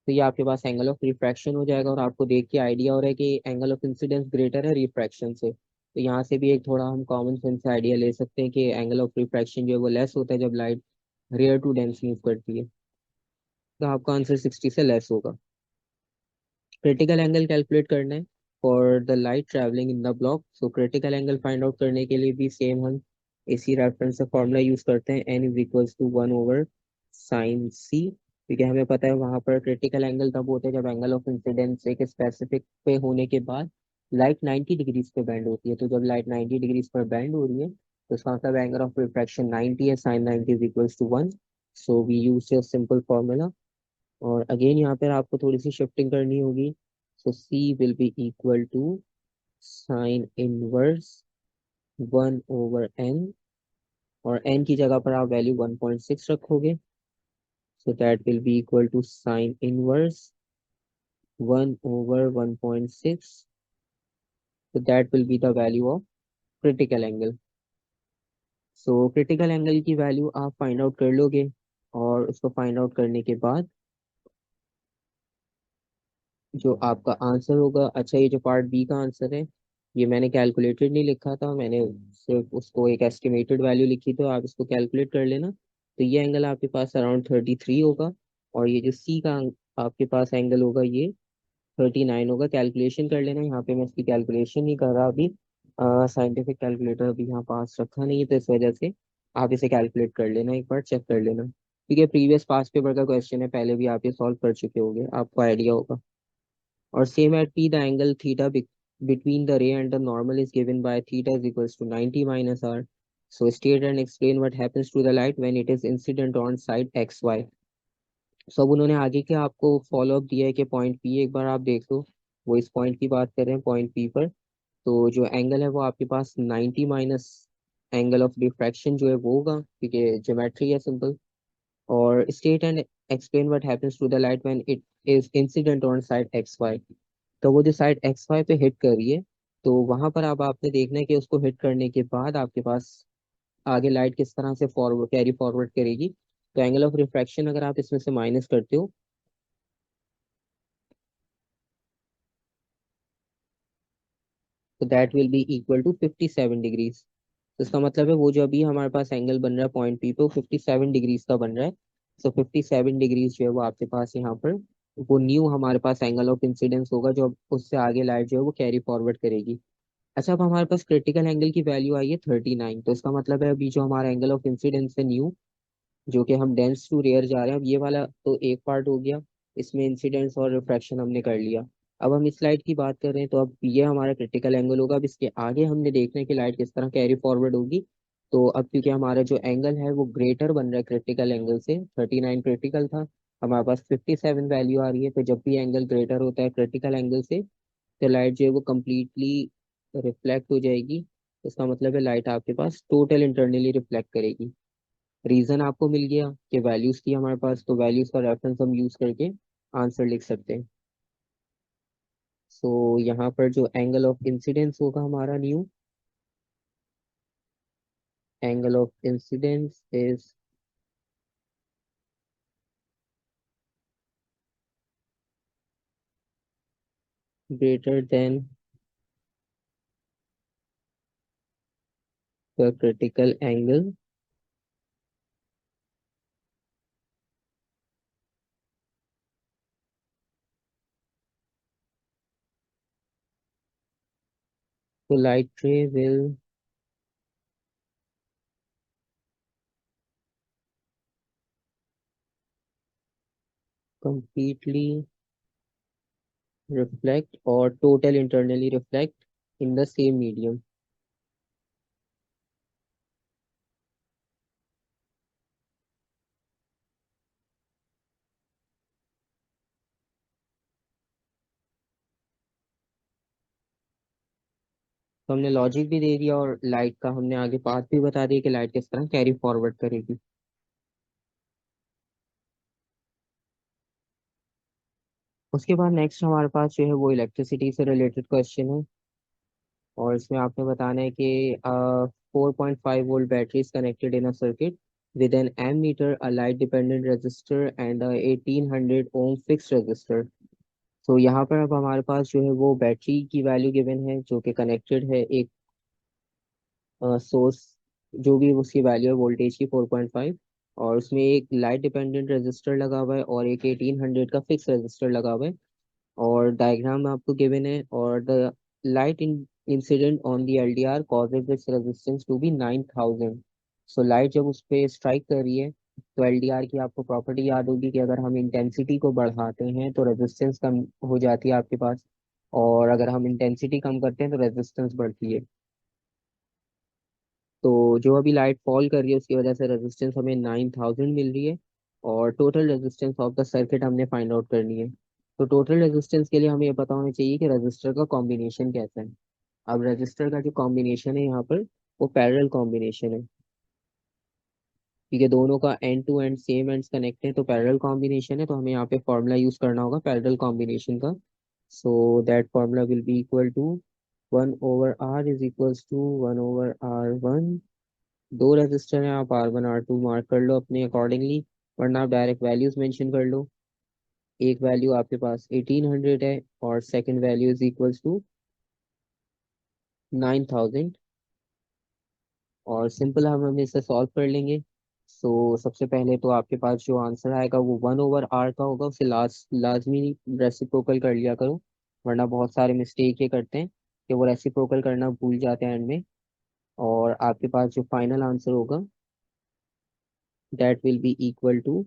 तो ये आपके पास एंगल ऑफ रिफ्रैक्शन हो जाएगा, और आपको देख के आइडिया हो रहा है कि एंगल ऑफ इंसिडेंस ग्रेटर है रिफ्रैक्शन से। तो यहाँ से भी एक थोड़ा हम कॉमन सेंस से आइडिया ले सकते हैं कि एंगल ऑफ रिफ्रैक्शन जो है वो लेस होता है जब light rare to dense move करती है। तो आपका आंसर 60 से लेस होगा। क्रिटिकल एंगल कैलकुलेट करना है for the light travelling in the block. So critical angle find out करने के लिए भी सेम हम इसी रेफरेंस से फॉर्मूला यूज करते हैं, N is equals to 1/sin c, क्योंकि हमें पता है वहां पर क्रिटिकल एंगल तब होता है जब एंगल ऑफ इंसिडेंस एक स्पेसिफिक पे होने के बाद लाइट 90 डिग्रीज पे बैंड होती है। तो जब लाइट 90 डिग्रीज पर बैंड हो रही है तो इसका मतलब एंगल ऑफ रिफ्रैक्शन 90 है, sine 90 is equals to 1। So we use a simple formula. और अगेन यहाँ पर आपको थोड़ी सी शिफ्टिंग करनी होगी। So C will be equal to sine inverse 1/n, और n की जगह पर आप वैल्यू 1.6 रखोगे। So that will be equal to sine inverse 1/1.6। so that will be the value of critical angle। So critical angle की value आप find out कर लोगे, और उसको फाइंड आउट करने के बाद जो आपका आंसर होगा, अच्छा ये जो पार्ट बी का आंसर है ये मैंने कैलकुलेटेड नहीं लिखा था, मैंने सिर्फ उसको एक एस्टिमेटेड वैल्यू लिखी, तो आप इसको कैलकुलेट कर लेना। तो ये एंगल आपके पास अराउंड 33 होगा, और ये जो सी का आपके पास एंगल होगा ये 39 होगा। कैलकुलेशन कर लेना, यहाँ पे मैं इसकी कैलकुलेशन नहीं कर रहा अभी, साइंटिफिक कैलकुलेटर अभी यहाँ पास रखा नहीं है, तो इस वजह से आप इसे कैलकुलेट कर लेना, एक बार चेक कर लेना। ठीक है, प्रीवियस पास्ट पेपर का क्वेश्चन है, पहले भी आप ये सॉल्व कर चुके होंगे, आपको आइडिया होगा। और same at P, the angle theta between the ray and the normal is given by theta is equals to 90 minus r. So state and explain what happens to the light when it is incident on side XY। So अब उन्होंने आगे के आपको follow up दिया है कि point P एक बार आप देख लो, वो इस पॉइंट की बात कर रहे हैं पॉइंट पी पर। तो जो एंगल है वो आपके पास 90 माइनस एंगल ऑफ डिफ्रैक्शन जो है वो होगा, क्योंकि ज्योमेट्री है सिंपल। और state and explain what happens to the light when it is incident on side XY। तो वो जो साइड XY पे हिट कर रही है, तो वहां पर अब आपने देखना है कि उसको हिट करने के बाद आपके पास आगे लाइट किस तरह से फॉरवर्ड कैरी फॉरवर्ड करेगी। तो एंगल ऑफ रिफ्रैक्शन अगर आप इसमें से माइनस करते हो तो that will be equal to 57 degrees. तो इसका मतलब है वो जो अभी हमारे पास एंगल बन रहा है पॉइंट पी पे वो 57 डिग्रीज का बन रहा है। सो 57 डिग्रीज जो है वो आपके पास यहाँ पर वो न्यू हमारे पास एंगल ऑफ इंसिडेंस होगा, जो अब उससे आगे लाइट जो है वो कैरी फॉरवर्ड करेगी। अच्छा, अब हमारे पास क्रिटिकल एंगल की वैल्यू आई है 39। तो इसका मतलब है अभी जो हमारा एंगल ऑफ इंसिडेंस है न्यू, जो कि हम डेंस टू रेयर जा रहे हैं, अब ये वाला तो एक पार्ट हो गया, इसमें इंसिडेंस और रिफ्रैक्शन हमने कर लिया। अब हम इस लाइट की बात कर रहे हैं, तो अब ये हमारा क्रिटिकल एंगल होगा। अब इसके आगे हमने देखना है कि लाइट किस तरह कैरी फॉरवर्ड होगी। तो अब क्योंकि हमारा जो एंगल है वो ग्रेटर बन रहा है क्रिटिकल एंगल से, 39 क्रिटिकल था, हमारे पास 57 वैल्यू आ रही है। तो जब भी एंगल ग्रेटर होता है क्रिटिकल एंगल से तो लाइट जो है वो कम्प्लीटली रिफ्लेक्ट हो जाएगी। इसका मतलब है लाइट आपके पास टोटल इंटरनली रिफ्लेक्ट करेगी। रीजन आपको मिल गया कि वैल्यूज थी हमारे पास, तो वैल्यूज का रेफरेंस हम यूज करके आंसर लिख सकते हैं। सो यहाँ पर जो एंगल ऑफ इंसिडेंस होगा हमारा new, angle of incidence is greater than the critical angle. तो light ray will completely reflect or total internally reflect in the same medium। तो हमने लॉजिक भी दे दिया और लाइट का हमने आगे पाथ भी बता दिया कि लाइट किस तरह कैरी फॉरवर्ड करेगी। उसके बाद नेक्स्ट हमारे पास जो है वो इलेक्ट्रिसिटी से रिलेटेड क्वेश्चन है, और इसमें आपने बताना है कि 4.5 volt battery is connected in a circuit with an ammeter, a light dependent resistor and a 1800 ohm fixed resistor. तो यहाँ पर अब हमारे पास जो है वो बैटरी की वैल्यू गिवन है जो कि कनेक्टेड है एक सोर्स, जो भी उसकी वैल्यू है वोल्टेज की 4.5, और उसमें एक लाइट डिपेंडेंट रेजिस्टर लगा हुआ है और एक 1800 का फिक्स रेजिस्टर लगा हुआ है, और डायग्राम आपको गिवन है, और the light in incident on the LDR causes this resistance to be 9000। So light जब उस पे स्ट्राइक कर रही है तो एलडीआर की आपको प्रॉपर्टी याद होगी कि अगर हम इंटेंसिटी को बढ़ाते हैं तो रेजिस्टेंस कम हो जाती है आपके पास, और अगर हम इंटेंसिटी कम करते हैं तो रेजिस्टेंस बढ़ती है। तो जो अभी लाइट फॉल कर रही है उसकी वजह से रेजिस्टेंस हमें 9000 मिल रही है, और total resistance of the circuit हमने फाइंड आउट करनी है। तो टोटल रेजिस्टेंस के लिए हमें ये पता होना चाहिए कि रेजिस्टर का कॉम्बिनेशन कैसा है। अब रेजिस्टर का जो कॉम्बिनेशन है यहाँ पर वो पैरेलल कॉम्बिनेशन है, क्योंकि दोनों का end to end same ends connect है तो पैरेलल कॉम्बिनेशन है, तो हमें यहाँ पे फॉर्मूला यूज करना होगा पैरेलल कॉम्बिनेशन का। So that formula will be equal to 1/r is equals to 1/r1। दो रेजिस्टर हैं, आप R1 R2 मार्क कर लो अपने अकॉर्डिंगली, वरना आप डायरेक्ट वैल्यूज मेंशन कर लो। एक वैल्यू आपके पास 1800 है और second value is equals to 9000, और सिंपल हम इसे सॉल्व कर लेंगे। सो सबसे पहले तो आपके पास जो आंसर आएगा वो 1/r का होगा, उसे लाजमी रेसिप्रोकल कर लिया करो, वरना बहुत सारे मिस्टेक ये करते हैं कि वो रेसिप्रोकल करना भूल जाते हैं एंड में, और आपके पास जो फाइनल आंसर होगा that will be equal to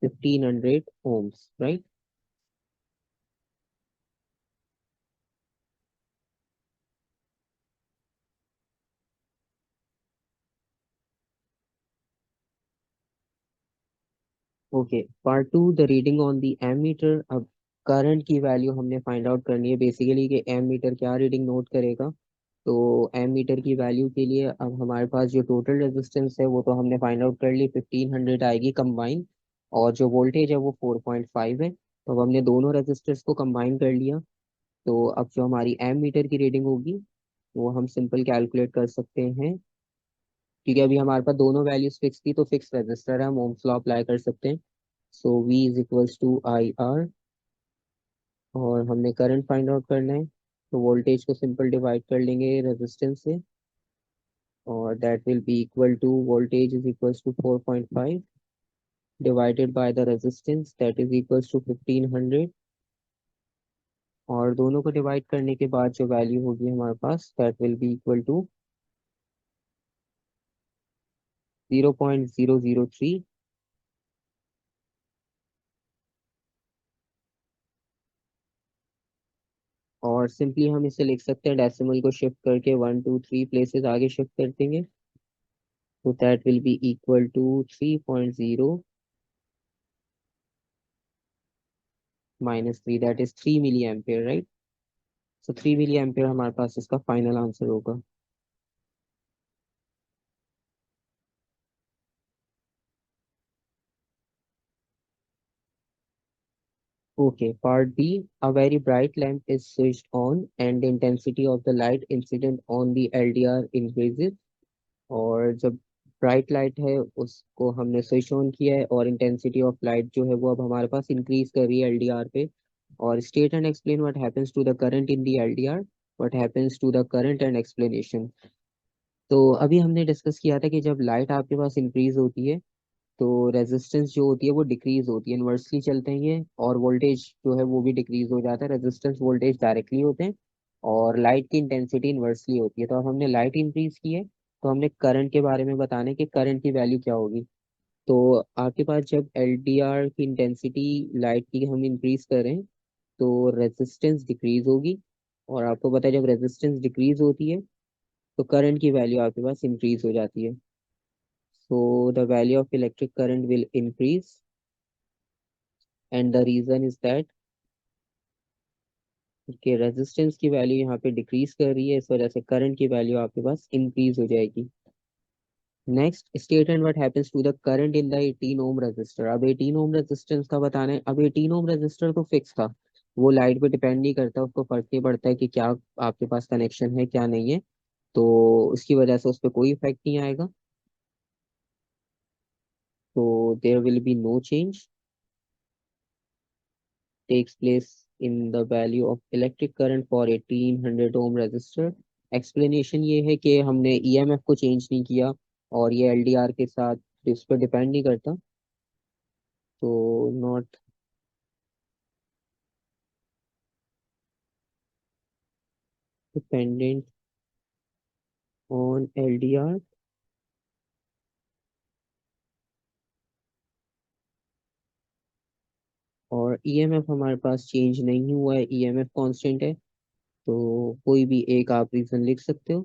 1500 ohms, right? Okay, part two, the reading on the ammeter. अब करंट की वैल्यू हमने फाइंड आउट करनी है बेसिकली कि एमीटर क्या रीडिंग नोट करेगा। तो एमीटर की वैल्यू के लिए अब हमारे पास जो टोटल रेजिस्टेंस है वो तो हमने फाइंड आउट कर ली, 1500 आएगी कंबाइन, और जो वोल्टेज है वो 4.5 है, तो अब हमने दोनों रेजिस्टर्स को कंबाइन कर लिया। तो अब जो हमारी एमीटर की रीडिंग होगी वो हम सिंपल कैलकुलेट कर सकते हैं, क्योंकि अभी हमारे पास दोनों वैल्यूज फिक्स थी तो फिक्स रजिस्टर है, हम ओम्स लॉ अप्लाई कर सकते हैं। So V is equals to I R, और हमने करंट फाइंड आउट करना है, तो वोल्टेज को सिंपल डिवाइड कर लेंगे रेजिस्टेंस से, और that will be equal to voltage is equals to 4.5 divided by the resistance that is equals to 1500, और दोनों को डिवाइड करने के बाद जो वैल्यू होगी हमारे पास that will be equal to 0.003। और सिंपली हम इसे लिख सकते हैं डेसिमल को शिफ्ट करके 1 2 3 प्लेसेस आगे शिफ्ट कर देंगे, तो that will be equal to 3.0 - 3, that is 3 mA, right? So 3 mA हमारे पास इसका फाइनल आंसर होगा। Okay, part B. A very bright lamp is switched on and the intensity of the light incident on the LDR increases। और जब bright light है उसको हमने switch on किया है और इंटेंसिटी ऑफ लाइट जो है वो अब हमारे पास इंक्रीज कर रही है एलडीआर पे। और state and explain what happens to the current in the LDR, what happens to the current and explanation. तो अभी हमने डिस्कस किया था कि जब लाइट आपके पास इंक्रीज होती है तो रेजिस्टेंस जो होती है वो डिक्रीज होती है, इनवर्सली चलते हैं ये, और वोल्टेज जो है वो भी डिक्रीज हो जाता है। रेजिस्टेंस वोल्टेज डायरेक्टली होते हैं और लाइट की इंटेंसिटी इनवर्सली होती है। तो अब हमने लाइट इंक्रीज की है तो हमने करंट के बारे में बताना है कि करंट की वैल्यू क्या होगी। तो आपके पास जब एलडीआर की इंटेंसिटी लाइट की हम इंक्रीज करें तो रेजिस्टेंस डिक्रीज होगी, और आपको पता है जब रेजिस्टेंस डिक्रीज होती है तो करंट की वैल्यू आपके पास इंक्रीज हो जाती है। So the value of electric current will increase, and the reason is that कि रेजिस्टेंस की वैल्यू यहाँ पे डिक्रीज कर रही है, इस वजह से करंट की वैल्यू आपके पास इंक्रीज हो जाएगी। Next, state and what happens to the current in the 18 ohm resistor. अब 18 ओम रेजिस्टेंस का बताना है। अब 18 ओम रेजिस्टर तो फिक्स था, वो लाइट पे डिपेंड नहीं करता, उसको फर्क नहीं पड़ता है कि क्या आपके पास कनेक्शन है क्या नहीं है, तो उसकी वजह से उस पर कोई इफेक्ट नहीं आएगा। there will be no change takes place in the value of electric current for 1800 ohm resistor. Explanation ये है कि हमने ईएमएफ को चेंज नहीं किया और ये एलडीआर के साथ इस पर डिपेंड नहीं करता, तो नॉट डिपेंडेंट ऑन एलडीआर। और ईएमएफ हमारे पास चेंज नहीं हुआ है, ईएमएफ कांस्टेंट है। तो कोई भी एक आप रीजन लिख सकते हो,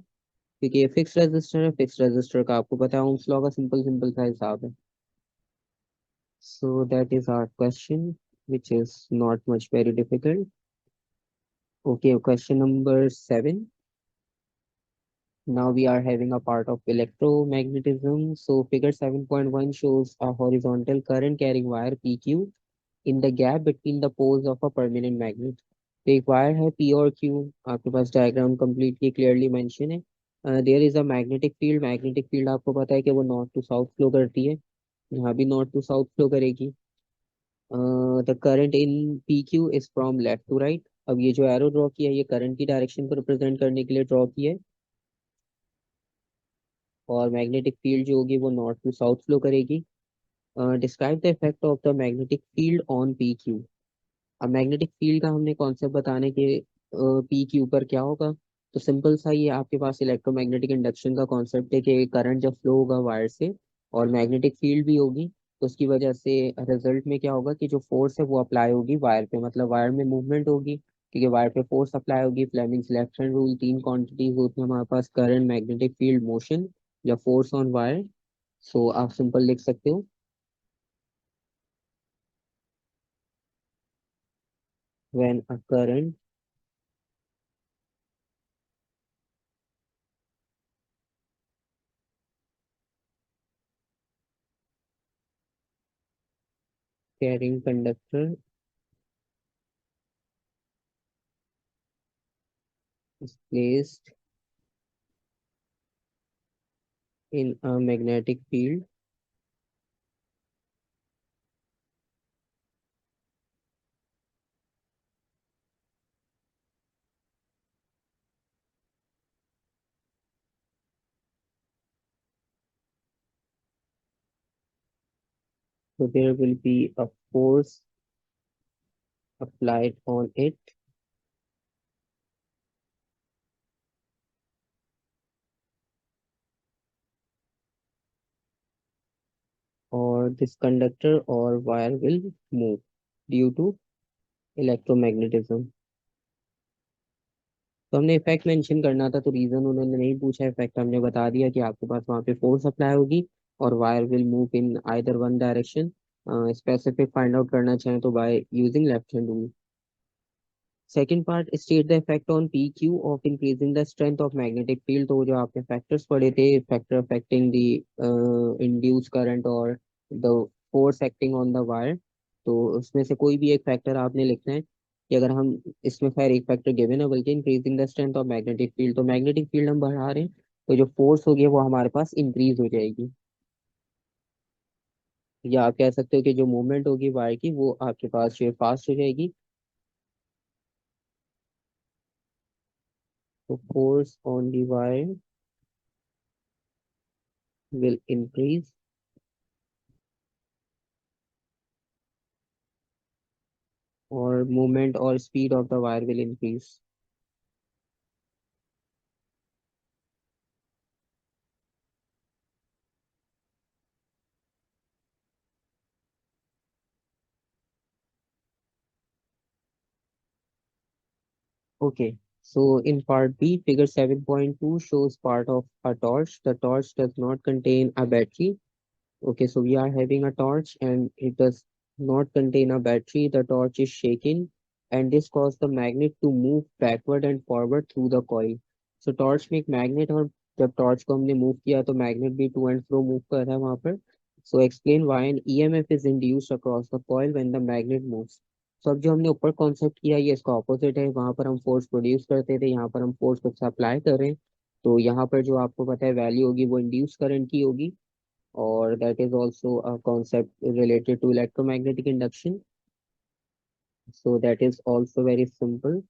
क्योंकि ये फिक्स रेजिस्टर है, फिक्स रेजिस्टर का आपको पता है ओम्स लॉ का सिंपल सिंपल सा हिसाब है। So that is our question, which is not much very difficult. Okay, question number 7. Now we are having a part of electromagnetism. So figure 7.1 shows a horizontal current carrying wire PQ in the gap between the poles of a permanent magnet. तो एक wire है P और Q, आपके पास diagram completely clearly mention है। There is a magnetic field, magnetic field आपको पता है कि वो नॉर्थ टू साउथ फ्लो करती है, यहाँ भी नॉर्थ टू साउथ फ्लो करेगी। The current in P Q is from left to right. अब ये जो एरो ड्रॉ किया है ये करंट की डायरेक्शन को रिप्रेजेंट करने के लिए ड्रॉ किया है, और मैग्नेटिक फील्ड जो होगी वो नॉर्थ टू साउथ फ्लो करेगी। Describe the effect of the magnetic field on P Q. अब मैग्नेटिक फील्ड का हमने कॉन्सेप्ट बताने के पी के ऊपर क्या होगा, तो सिंपल सा ये आपके पास इलेक्ट्रोमैग्नेटिक इंडक्शन का कॉन्सेप्ट है कि करंट जब फ्लो होगा वायर से और मैग्नेटिक फील्ड भी होगी, तो उसकी वजह से रिजल्ट में क्या होगा कि जो फोर्स है वो अप्लाई होगी वायर पे, मतलब वायर में मूवमेंट होगी, क्योंकि वायर पे फोर्स अप्लाई होगी। फ्लेमिंग्स लेफ्ट हैंड रूल, तीन क्वांटिटीज होती है हमारे पास, करंट, मैग्नेटिक फील्ड, मोशन या फोर्स ऑन वायर। सो आप सिंपल लिख सकते हो, when a current carrying conductor is placed in a magnetic field, so there will be a force applied on it, or this conductor or wire will move due to electromagnetism। तो हमने effect mention करना था, तो reason उन्होंने नहीं पूछा, effect हमने बता दिया कि आपके पास वहां पे फोर्स अप्लाई होगी और wire will move in either one direction. Specific find out करना चाहें तो by using left hand rule. Second part, state the effect on P Q of increasing the strength of magnetic field. तो जो आपने factors पढ़े थे, factor affecting the induce current और the force acting on the wire, तो उसमें से कोई भी एक फैक्टर आपने लिखना है कि अगर हम, इसमें खैर एक फैक्टर गिवन है बल्कि, increasing the strength of magnetic field, तो मैग्नेटिक फील्ड हम बढ़ा रहे हैं, तो जो फोर्स होगी वो हमारे पास इंक्रीज हो जाएगी, या आप कह सकते हो कि जो मूवमेंट होगी वायर की वो आपके पास जो फास्ट हो जाएगी। तो force on the wire will increase, और movement और speed of the wire will increase। Okay, so in part B, figure 7.2 shows part of a torch. The torch does not contain a battery. Okay, so we are having a torch and it does not contain a battery. The torch is shaking and this causes the magnet to move backward and forward through the coil. So torch में एक magnet, और जब torch को हमने move किया तो magnet भी to and fro move कर रहा है वहाँ पर। So explain why an EMF is induced across the coil when the magnet moves. तो अब जो हमने ऊपर कॉन्सेप्ट किया ये इसका ऑपोजिट है, वहां पर हम फोर्स प्रोड्यूस करते थे, यहाँ पर हम फोर्स को अप्लाई कर रहे हैं। तो यहाँ पर जो आपको पता है वैल्यू होगी वो इंड्यूस करंट की होगी, और that is also a concept related to electromagnetic induction. So that is also very simple.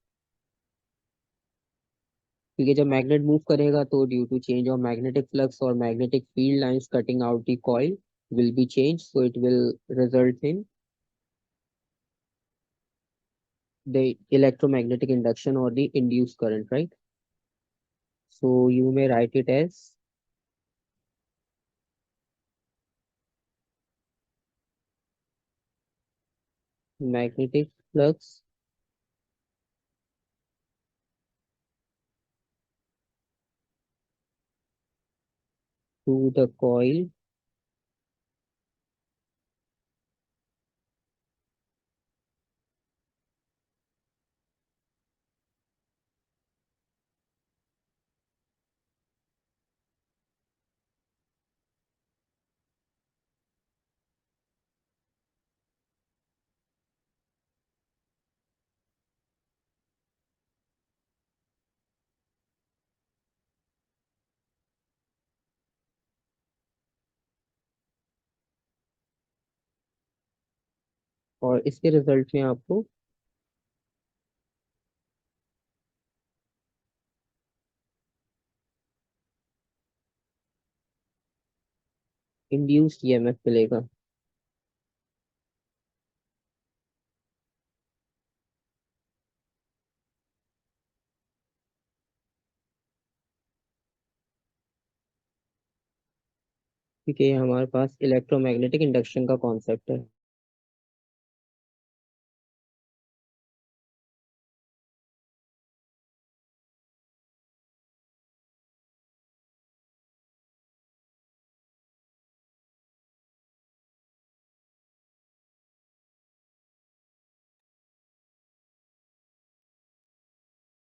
क्योंकि जब मैग्नेट मूव करेगा तो due to change of magnetic flux और magnetic field lines cutting out the coil will be changed, so it will result in the electromagnetic induction or the induced current, right? So you may write it as magnetic flux to the coil और इसके result में आपको induced EMF मिलेगा। क्योंकि ये हमारे पास electromagnetic induction का कॉन्सेप्ट है।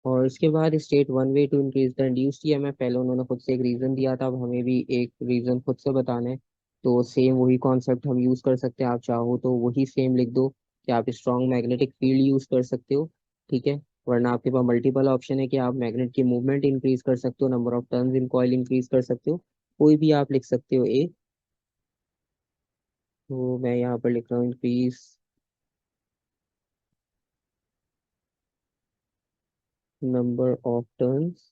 और इसके बाद state one way to increase the induced EMF, पहले उन्होंने खुद से एक रीजन दिया था, अब हमें भी एक रीजन खुद से बताना है। तो सेम वही कॉन्सेप्ट हम यूज कर सकते हैं, आप चाहो तो वही सेम लिख दो कि आप स्ट्रॉन्ग मैग्नेटिक फील्ड यूज कर सकते हो, ठीक है। वरना आपके पास मल्टीपल ऑप्शन है कि आप मैग्नेट की मूवमेंट इंक्रीज कर सकते हो, number of turns in coil increase कर सकते हो, कोई भी आप लिख सकते हो एक। तो मैं यहाँ पर लिख रहा हूँ increase number of turns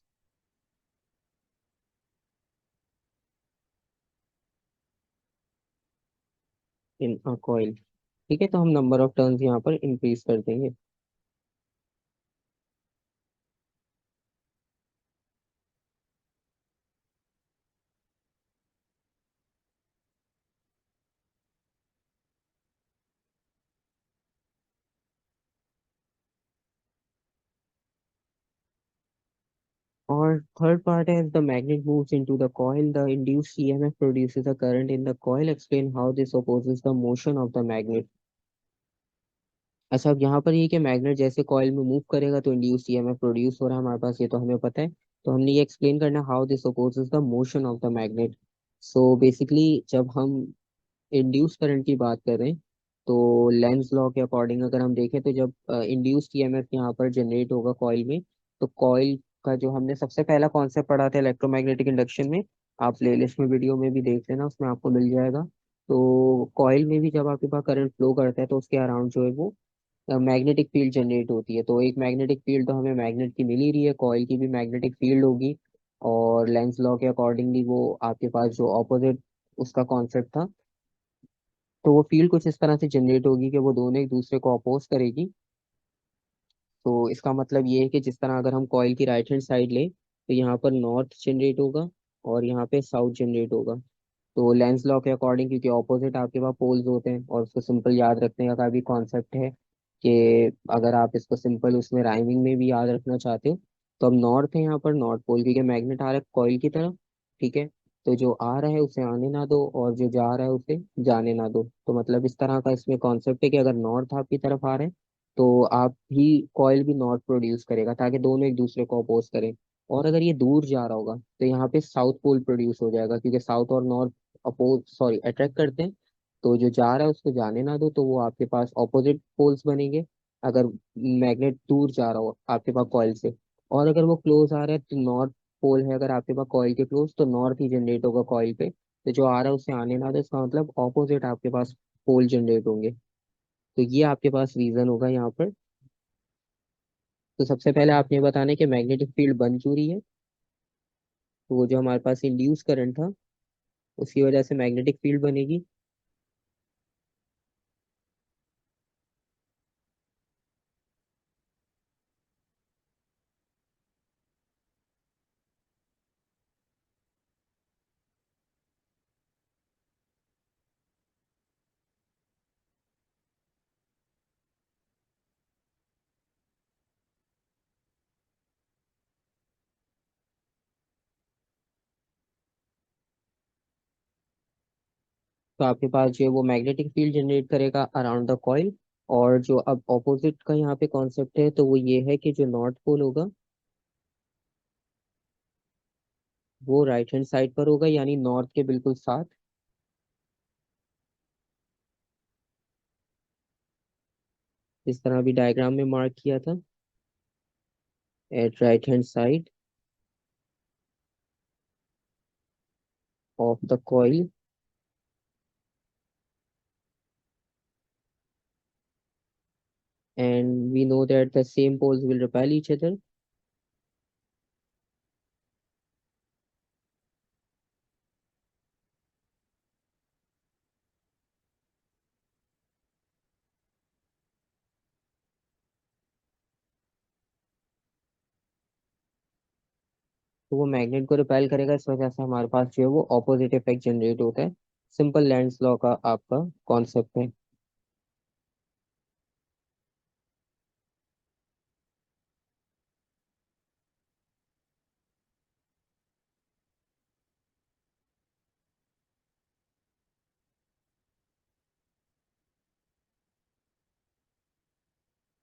in a coil, ठीक है। तो हम नंबर ऑफ टर्न्स यहाँ पर इंक्रीज कर देंगे। और third part is the magnet moves into the coil. The induced EMF produces a current in the coil. Explain how this opposes the motion of the magnet. अच्छा, अब यहाँ पर ये कि मैग्नेट जैसे कॉइल में मूव करेगा तो इंड्यूस्ड ईएमएफ प्रोड्यूस हो रहा है हमारे पास, ये तो हमें पता है। तो हमने ये एक्सप्लेन करना है how this opposes the motion of the magnet. So basically जब हम इंड्यूस करंट की बात करें तो लेंज लॉ के अकॉर्डिंग अगर हम देखें तो जब इंड्यूस्ड ईएमएफ यहाँ पर जनरेट होगा कॉइल में, तो कॉइल का जो हमने सबसे पहला कॉन्सेप्ट पढ़ा था इलेक्ट्रोमैग्नेटिक इंडक्शन में, आप प्लेलिस्ट में वीडियो में भी देख लेना, उसमें आपको मिल जाएगा। तो कॉइल में भी जब आपके पास करंट फ्लो करता है तो उसके अराउंड जो है वो मैग्नेटिक फील्ड जनरेट होती है। तो एक मैग्नेटिक फील्ड तो हमें मैग्नेट की मिल ही रही है, कॉइल की भी मैग्नेटिक फील्ड होगी। और लेंस लॉ के अकॉर्डिंगली वो आपके पास जो ऑपोजिट उसका कॉन्सेप्ट था, तो वो फील्ड कुछ इस तरह से जनरेट होगी कि वो दोनों एक दूसरे को अपोज करेगी। तो इसका मतलब ये है कि जिस तरह अगर हम कॉइल की राइट हैंड साइड लें तो यहाँ पर नॉर्थ जनरेट होगा और यहाँ पे साउथ जनरेट होगा। तो लेंस लॉ के अकॉर्डिंग क्योंकि ऑपोजिट आपके पास पोल्स होते हैं और उसको सिंपल याद रखने का भी कॉन्सेप्ट है कि अगर आप इसको सिंपल उसमें राइमिंग में भी याद रखना चाहते हो तो अब नॉर्थ है यहाँ पर नॉर्थ पोल, क्योंकि मैग्नेट आ रहा है कॉइल की तरफ, ठीक है। तो जो आ रहा है उसे आने ना दो और जो जा रहा है उसे जाने ना दो। तो मतलब इस तरह का इसमें कॉन्सेप्ट है कि अगर नॉर्थ आपकी तरफ आ रहे हैं तो आप भी कॉइल भी नॉर्थ प्रोड्यूस करेगा ताकि दोनों एक दूसरे को अपोज करें। और अगर ये दूर जा रहा होगा तो यहाँ पे साउथ पोल प्रोड्यूस हो जाएगा, क्योंकि साउथ और नॉर्थ अपोज सॉरी अट्रैक्ट करते हैं। तो जो जा रहा है उसको जाने ना दो तो वो आपके पास ऑपोजिट पोल्स बनेंगे, अगर मैग्नेट दूर जा रहा हो आपके पास कॉइल से। और अगर वो क्लोज आ रहा है तो नॉर्थ पोल है अगर आपके पास कॉइल के क्लोज तो नॉर्थ ही जनरेट होगा कॉइल पे। तो जो आ रहा है उससे आने ना दे, इसका मतलब ऑपोजिट आपके पास पोल जनरेट होंगे। तो ये आपके पास रीजन होगा यहाँ पर। तो सबसे पहले आपने बताना है कि मैग्नेटिक फील्ड बन क्यों रही है। तो वो जो हमारे पास इंड्यूस करंट था उसकी वजह से मैग्नेटिक फील्ड बनेगी। तो आपके पास जो है वो मैग्नेटिक फील्ड जनरेट करेगा अराउंड द कॉइल। और जो अब ऑपोजिट का यहाँ पे कॉन्सेप्ट है तो वो ये है कि जो नॉर्थ पोल होगा वो राइट हैंड साइड पर होगा, यानी नॉर्थ के बिल्कुल साथ। इस तरह भी डायग्राम में मार्क किया था, at right hand side of the coil. And we know that the same poles will repel each other तो वो मैग्नेट को रिपेल करेगा, इस वजह से हमारे पास जो है वो ऑपोजिट इफेक्ट जनरेट होता है। सिंपल लैंड्स लॉ का आपका कॉन्सेप्ट है।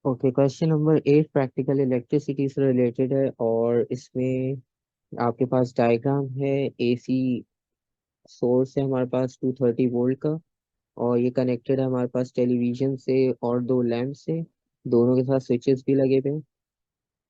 Okay, question number 8 practical electricity से रिलेटेड है, और इसमें आपके पास डायग्राम है। एसी सोर्स है हमारे पास 230 वोल्ट का, और ये कनेक्टेड है हमारे पास टेलीविजन से और दो लैंप से, दोनों के साथ स्विचेस भी लगे हुए हैं।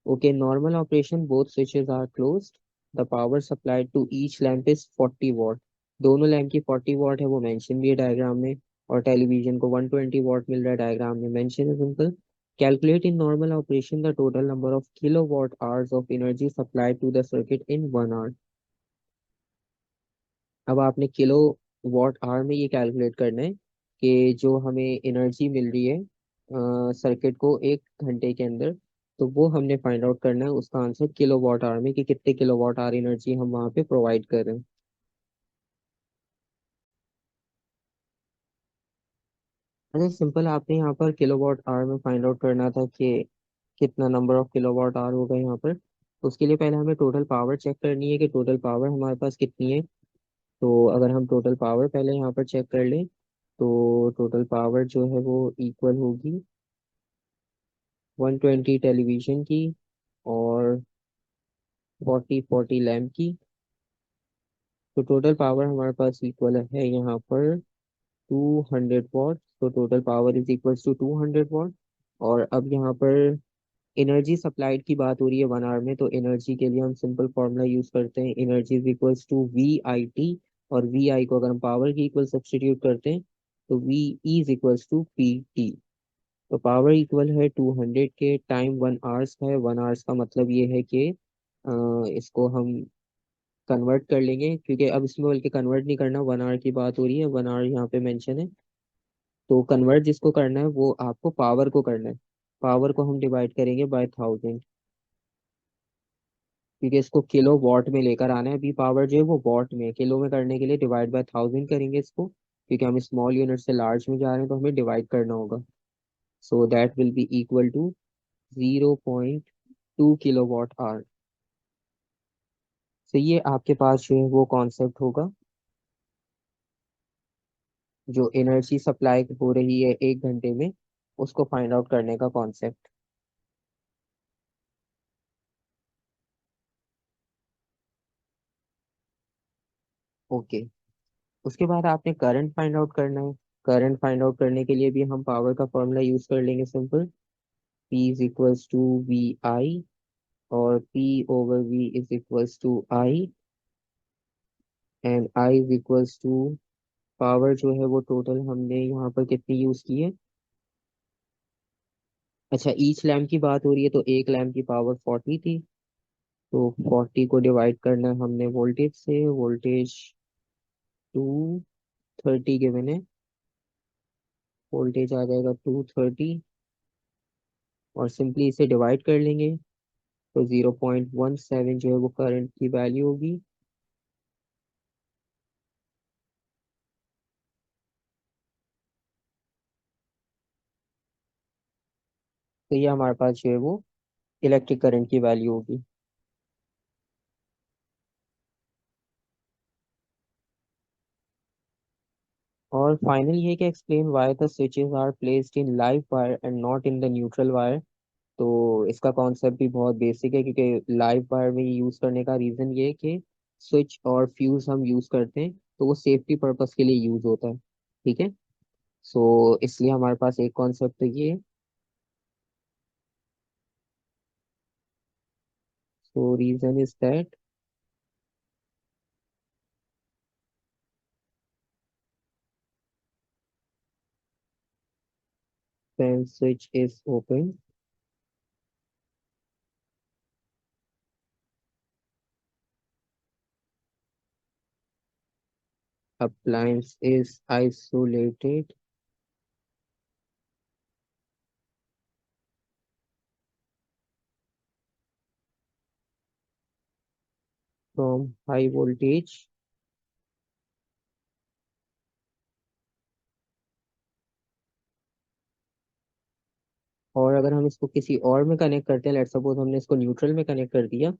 Okay, normal operation, both switches are closed. The power supplied to each lamp is 40 watt. दोनों लैंप की 40 वॉट है, वो मेंशन भी है डायग्राम में। और टेलीविजन को 120 वॉट मिल रहा है, डायग्राम में मेंशन है simple. Calculate in normal operation the total number of kilowatt hours of energy supplied to the circuit in 1 hour. अब आपने किलो वॉट आवर में ये कैलकुलेट करना है कि जो हमें एनर्जी मिल रही है सर्किट को 1 घंटे के अंदर, तो वो हमने फाइंड आउट करना है उसका आंसर किलो वॉट आवर में, कि कितने किलो वॉट आवर एनर्जी हम वहाँ पे प्रोवाइड कर रहे हैं। अरे सिंपल, आपने यहाँ पर किलो वॉट आवर में फाइंड आउट करना था कि कितना number of kilowatt hour होगा यहाँ पर। उसके लिए पहले हमें टोटल पावर चेक करनी है कि टोटल पावर हमारे पास कितनी है। तो अगर हम टोटल पावर पहले यहाँ पर चेक कर लें, तो टोटल पावर जो है वो इक्वल होगी 120 टेलीविजन की और 40 लैम्प की। तो टोटल पावर हमारे पास इक्वल है यहाँ पर 200 वॉट। तो total power is equal to 200 watt. और अब यहाँ पर एनर्जी सप्लाइड की बात हो रही है 1 आवर में, तो एनर्जी के लिए हम सिंपल फॉर्मूला यूज करते हैं, energy is equals to V I T. और वी आई को अगर हम पावर की इक्वल सब्सटीट्यूट करते हैं तो V is equals to P T. तो पावर इक्वल है 200 के टाइम 1 आवर्स का है। 1 आवर्स का मतलब ये है कि इसको हम कन्वर्ट कर लेंगे, क्योंकि अब इसमें बल्कि कन्वर्ट नहीं करना, 1 आवर की बात हो रही है, 1 आवर यहाँ पे मेंशन है। तो कन्वर्ट जिसको करना है वो आपको पावर को करना है। पावर को हम डिवाइड करेंगे बाय 1000, क्योंकि इसको किलो वॉट में लेकर आना है। अभी पावर जो है वो वॉट में है, किलो में करने के लिए डिवाइड बाय 1000 करेंगे इसको, क्योंकि हम स्मॉल यूनिट से लार्ज में जा रहे हैं तो हमें डिवाइड करना होगा। So that will be equal to 0.2 kilowatt hour. तो ये आपके पास जो है वो कॉन्सेप्ट होगा, जो एनर्जी सप्लाई हो रही है 1 घंटे में उसको फाइंड आउट करने का कॉन्सेप्ट। ओके, उसके बाद आपने करंट फाइंड आउट करना है। करंट फाइंड आउट करने के लिए भी हम पावर का फॉर्मूला यूज कर लेंगे simple, P is equals to V I, और P over V is equals to I and I is equals to, power जो है वो टोटल हमने यहाँ पर कितनी यूज की है। अच्छा, ईच लैम्प की बात हो रही है तो एक लैम्प की पावर 40 थी, तो 40 को डिवाइड करना है हमने वोल्टेज से, वोल्टेज 230 गिवन है, वोल्टेज आ जाएगा 230, और सिंपली इसे डिवाइड कर लेंगे तो 0.17 जो है वो करंट की वैल्यू होगी। तो ये हमारे पास जो है वो इलेक्ट्रिक करंट की वैल्यू होगी। और फाइनल ये कि explain why the switches are placed in live wire and not in the neutral wire. तो इसका कॉन्सेप्ट भी बहुत बेसिक है, क्योंकि लाइव वायर में यूज करने का रीजन ये है कि स्विच और फ्यूज हम यूज करते हैं तो वो सेफ्टी पर्पस के लिए यूज होता है। ठीक है, सो इसलिए हमारे पास एक कॉन्सेप्ट तो ये है। So reason is that when switch is open, appliance is isolated from high voltage, और अगर हम इसको किसी और में कनेक्ट करते हैं, लेट सपोज हमने इसको न्यूट्रल में कनेक्ट कर दिया,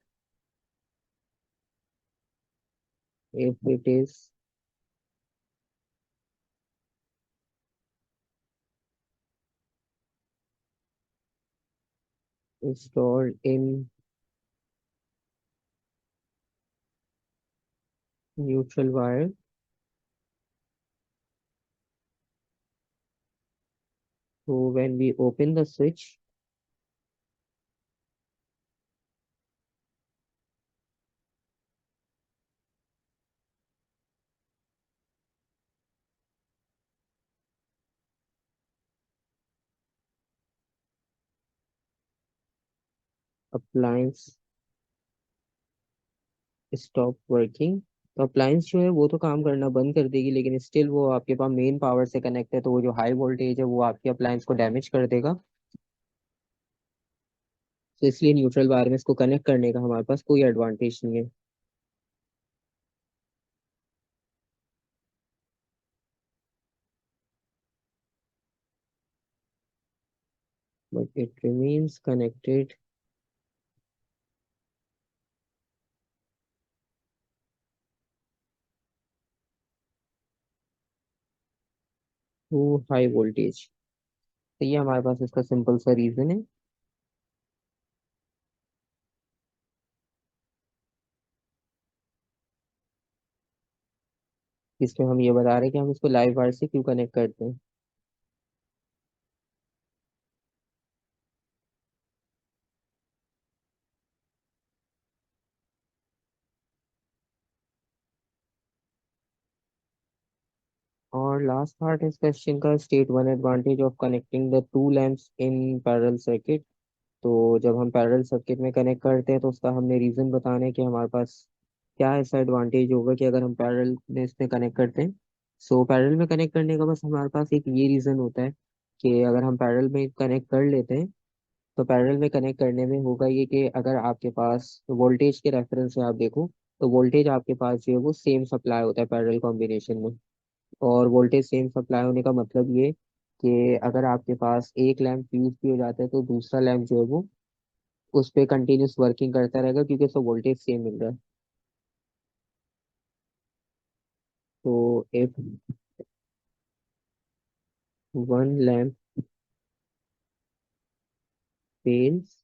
if it is installed in neutral wire, so when we open the switch, appliance stop working। तो अप्लायंस जो है वो तो काम करना बंद कर देगी, लेकिन स्टिल वो आपके पास मेन पावर से कनेक्ट है, तो वो जो हाई वोल्टेज है वो आपके अप्लायंस को डैमेज कर देगा। तो इसलिए न्यूट्रल वायर में इसको कनेक्ट करने का हमारे पास कोई एडवांटेज नहीं है। But it remains connected to high voltage. तो ये हमारे पास इसका सिंपल सा रीजन है। इसमें हम ये बता रहे हैं कि हम इसको लाइव वायर से क्यों कनेक्ट करते हैं। और लास्ट पार्ट है इस क्वेश्चन का, state one advantage of connecting the two lamps in parallel circuit. तो जब हम पैरेलल सर्किट में कनेक्ट करते हैं तो उसका हमने रीजन बताना है कि हमारे पास क्या ऐसा एडवांटेज होगा कि अगर हम पैरेलल में इसमें कनेक्ट करते हैं। सो पैरेलल में कनेक्ट करने का बस हमारे पास एक ये रीजन होता है कि अगर हम पैरेलल में कनेक्ट कर लेते हैं तो पैरेलल में कनेक्ट करने में होगा ये कि अगर आपके पास वोल्टेज के रेफरेंस से आप देखो तो वोल्टेज आपके पास जो है वो सेम सप्लाई होता है पैरेलल कॉम्बिनेशन में। और वोल्टेज सेम सप्लाई होने का मतलब ये कि अगर आपके पास एक लैंप फ्यूज भी हो जाता है तो दूसरा लैंप जो है वो उस पे कंटिन्यूस वर्किंग करता रहेगा, क्योंकि उसको वोल्टेज सेम मिल रहा है। तो if one lamp fails,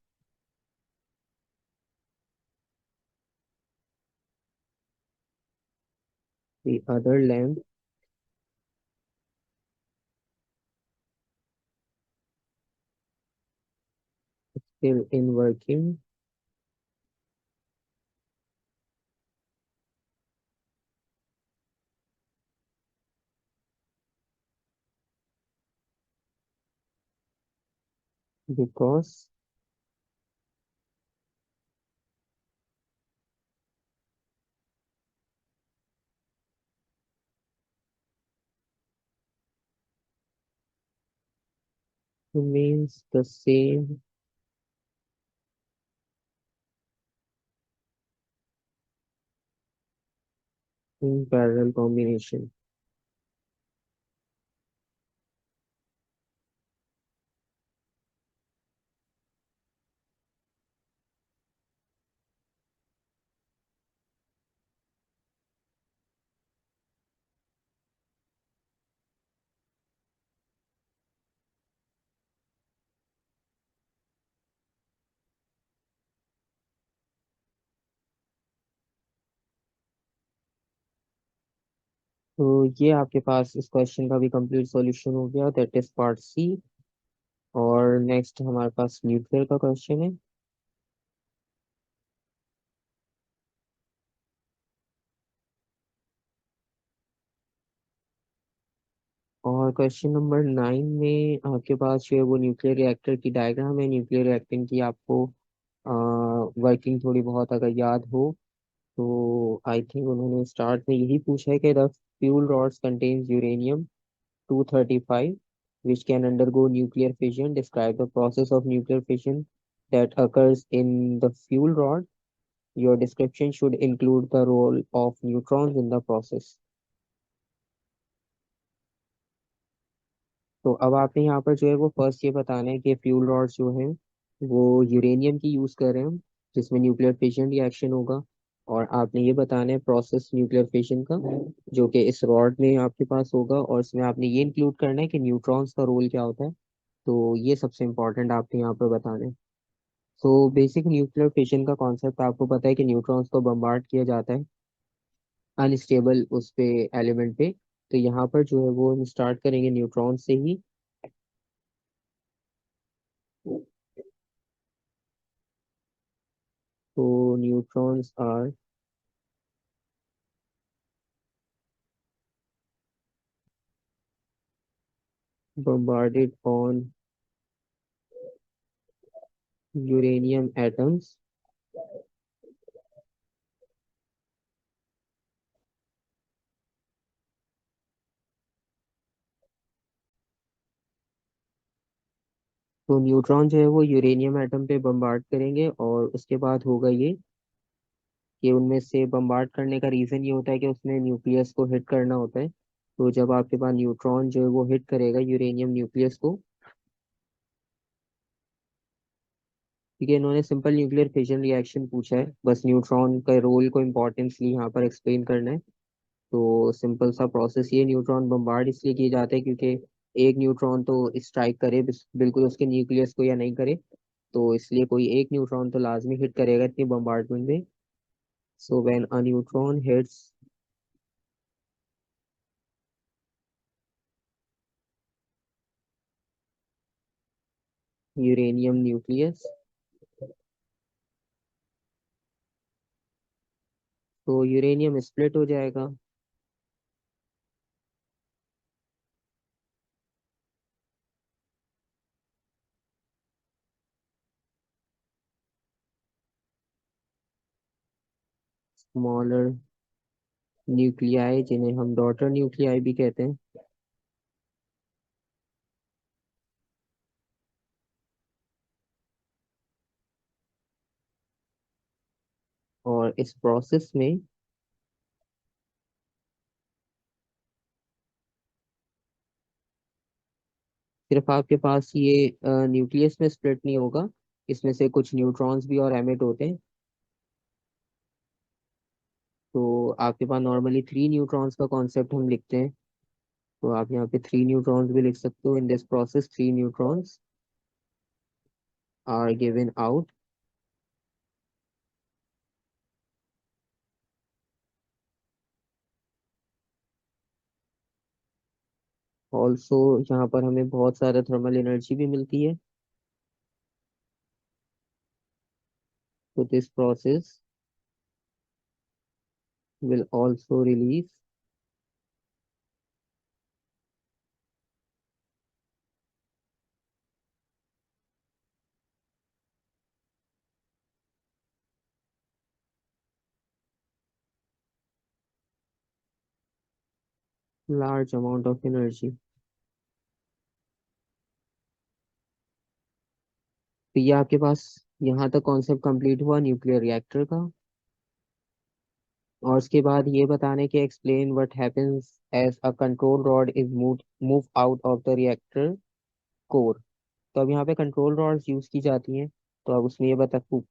the other lamp still in working, because remains the same in parallel combination. तो ये आपके पास इस क्वेश्चन का भी कंप्लीट सॉल्यूशन हो गया, दैट इज पार्ट सी। और नेक्स्ट हमारे पास न्यूक्लियर का क्वेश्चन है। और क्वेश्चन नंबर 9 में आपके पास जो है वो न्यूक्लियर रिएक्टर की डायग्राम है। न्यूक्लियर रिएक्टर की आपको वर्किंग थोड़ी बहुत अगर याद हो तो आई थिंक उन्होंने स्टार्ट में यही पूछा है कि the fuel rods contains uranium 235 which can undergo nuclear fission. Describe the process of nuclear fission that occurs in the fuel rod. Your description should include the role of neutrons in the process. तो अब आपने यहाँ पर जो है वो first ये बताना है कि फ्यूल रॉड्स जो हैं वो यूरेनियम की यूज़ कर रहे हैं हम, जिसमें न्यूक्लियर फिशन रिएक्शन होगा। और आपने ये बताना है प्रोसेस न्यूक्लियर फिशन का, जो कि इस रॉड में आपके पास होगा। और इसमें आपने ये इंक्लूड करना है कि न्यूट्रॉन्स का रोल क्या होता है। तो ये सबसे इम्पोर्टेंट आपने यहाँ पर बताना है। तो बेसिक न्यूक्लियर फिशन का कॉन्सेप्ट आपको पता है कि न्यूट्रॉन्स को बम्बार्ड किया जाता है अनस्टेबल उस पे एलिमेंट पे। तो यहाँ पर जो है वो हम स्टार्ट करेंगे न्यूट्रॉन से ही। So neutrons are bombarded on uranium atoms. तो न्यूट्रॉन जो है वो यूरेनियम एटम पे बम्बार्ड करेंगे और उसके बाद होगा ये कि उनमें से बम्बार्ड करने का रीज़न ये होता है कि उसने न्यूक्लियस को हिट करना होता है। तो जब आपके पास न्यूट्रॉन जो है वो हिट करेगा यूरेनियम न्यूक्लियस को, ठीक है, इन्होंने सिंपल न्यूक्लियर फिशन रिएक्शन पूछा है, बस न्यूट्रॉन का रोल को इम्पोर्टेंसली यहाँ पर एक्सप्लेन करना है। तो सिंपल सा प्रोसेस ये, न्यूट्रॉन बम्बार्ड इसलिए किए जाते हैं क्योंकि एक न्यूट्रॉन तो स्ट्राइक करे बिल्कुल उसके न्यूक्लियस को या नहीं करे, तो इसलिए कोई एक न्यूट्रॉन तो लाजमी हिट करेगा इतनी बम्बार्डमेंट में। So when a neutron hits uranium nucleus, तो यूरेनियम स्प्लिट हो जाएगा। स्मॉलर न्यूक्लियाई जिन्हें हम डॉटर न्यूक्लियाई भी कहते हैं। और इस प्रोसेस में सिर्फ आपके पास ये न्यूक्लियस में स्प्लिट नहीं होगा, इसमें से कुछ न्यूट्रॉन्स भी और एमिट होते हैं। तो आपके पास नॉर्मली 3 न्यूट्रॉन्स का कॉन्सेप्ट हम लिखते हैं। तो आप यहाँ पे 3 न्यूट्रॉन्स भी लिख सकते हो। In this process 3 neutrons are given out. Also यहाँ पर हमें बहुत सारा थर्मल एनर्जी भी मिलती है। तो this process will also release large amount of energy. तो ये आपके पास यहाँ तक कॉन्सेप्ट कंप्लीट हुआ न्यूक्लियर रिएक्टर का। और उसके बाद ये बताने के explain what happens as a control rod is move out of the reactor core. तो अब यहाँ पे कंट्रोल रॉड्स यूज की जाती हैं। तो अब उसमें ये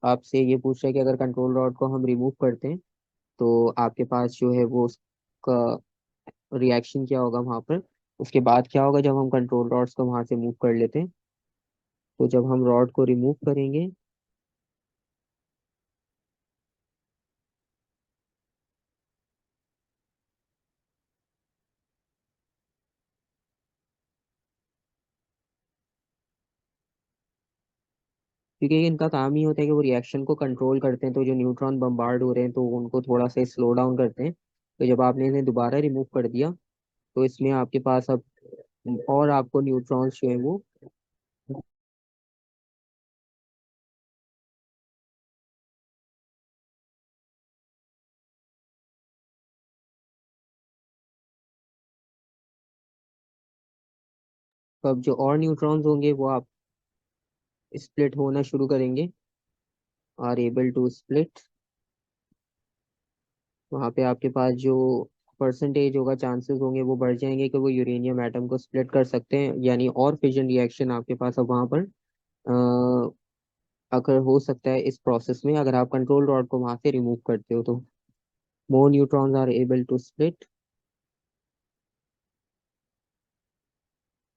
आपसे ये पूछ रहा है कि अगर कंट्रोल रॉड को हम रिमूव करते हैं तो आपके पास जो है वो उसका रिएक्शन क्या होगा वहां पर। उसके बाद क्या होगा जब हम कंट्रोल रॉड्स को वहां से मूव कर लेते हैं। तो जब हम रॉड को रिमूव करेंगे क्योंकि इनका काम ही होता है कि वो रिएक्शन को कंट्रोल करते हैं, तो जो न्यूट्रॉन बम्बार्ड हो रहे हैं तो उनको थोड़ा सा स्लो डाउन करते हैं। तो जब आपने इन्हें दोबारा रिमूव कर दिया तो इसमें आपके पास अब और आपको न्यूट्रॉन्स जो है वो तो अब जो और न्यूट्रॉन्स होंगे वो आप स्प्लिट होना शुरू करेंगे, आर एबल टू स्प्लिट। वहाँ पे आपके पास जो परसेंटेज होगा, चांसेस होंगे वो बढ़ जाएंगे कि वो यूरेनियम एटम को स्प्लिट कर सकते हैं, यानी और फिजन रिएक्शन आपके पास अब वहाँ पर अगर हो सकता है इस प्रोसेस में, अगर आप कंट्रोल रॉड को वहाँ से रिमूव करते हो तो। More neutrons are able to split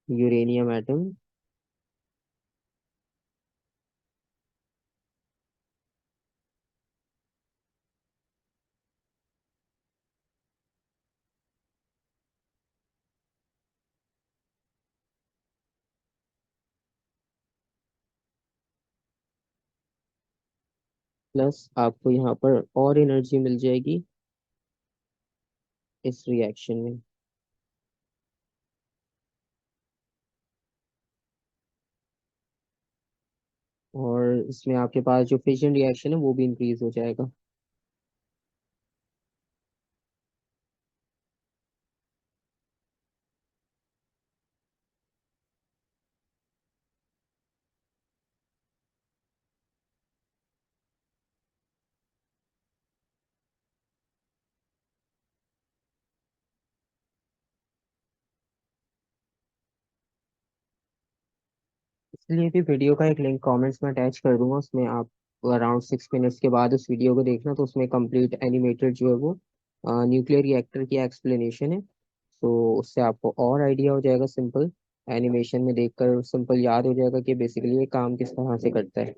uranium atom. Plus आपको यहाँ पर और एनर्जी मिल जाएगी इस रिएक्शन में। और इसमें आपके पास जो फिजन रिएक्शन है वो भी इंक्रीज हो जाएगा। इसलिए भी वीडियो का एक लिंक कमेंट्स में अटैच कर दूंगा, उसमें आप अराउंड 6 मिनट्स के बाद उस वीडियो को देखना, तो उसमें कंप्लीट एनिमेटेड जो है वो न्यूक्लियर रिएक्टर की एक्सप्लेनेशन है। तो उससे आपको और आइडिया हो जाएगा, सिंपल एनिमेशन में देखकर सिंपल याद हो जाएगा कि बेसिकली ये काम किस तरह से करता है।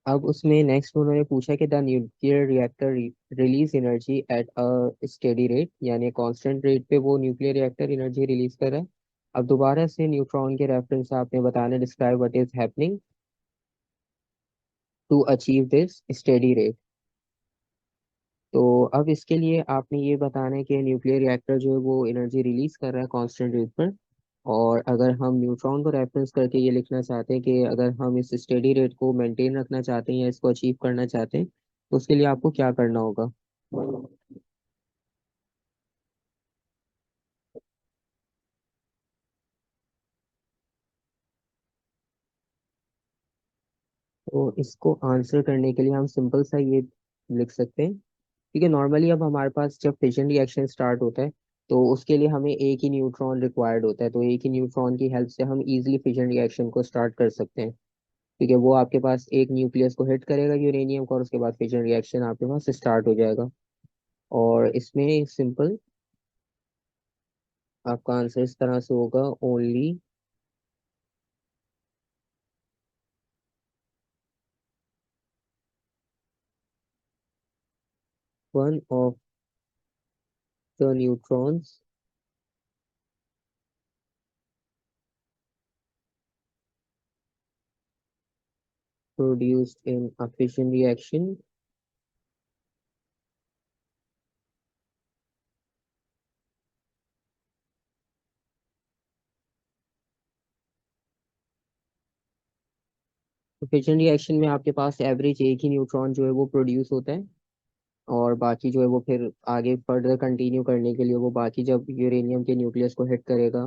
अब उसमें नेक्स्ट उन्होंने पूछा कि the nuclear reactor release energy at a steady rate, यानी कांस्टेंट रेट पे वो न्यूक्लियर रिएक्टर एनर्जी रिलीज कर रहा है। अब दोबारा से न्यूट्रॉन के रेफरेंस से आपने बताना describe what is happening to achieve this steady rate. तो अब इसके लिए आपने ये बताना है कि न्यूक्लियर रिएक्टर जो है वो एनर्जी रिलीज कर रहा है कांस्टेंट रेट पर। और अगर हम न्यूट्रॉन को रेफरेंस करके ये लिखना चाहते हैं कि अगर हम इस स्टेडी रेट को मेंटेन रखना चाहते हैं या इसको अचीव करना चाहते हैं तो उसके लिए आपको क्या करना होगा। तो इसको आंसर करने के लिए हम सिंपल सा ये लिख सकते हैं, क्योंकि नॉर्मली अब हमारे पास जब फिजन रिएक्शन स्टार्ट होता है तो उसके लिए हमें एक ही न्यूट्रॉन रिक्वायर्ड होता है, तो एक ही न्यूट्रॉन की हेल्प से हम इजीली फिजन रिएक्शन को स्टार्ट कर सकते हैं। ठीक है, वो आपके पास एक न्यूक्लियस को हिट करेगा यूरेनियम को और उसके बाद फिजन रिएक्शन आपके पास स्टार्ट हो जाएगा। और इसमें सिंपल आपका आंसर इस तरह से होगा, only one of the neutrons produced in a fission reaction तो फिजन रिएक्शन में आपके पास एवरेज एक ही न्यूट्रॉन जो है वो प्रोड्यूस होता है। और बाकी जो है वो फिर आगे फर्दर कंटिन्यू करने के लिए वो बाकी जब यूरेनियम के न्यूक्लियस को हिट करेगा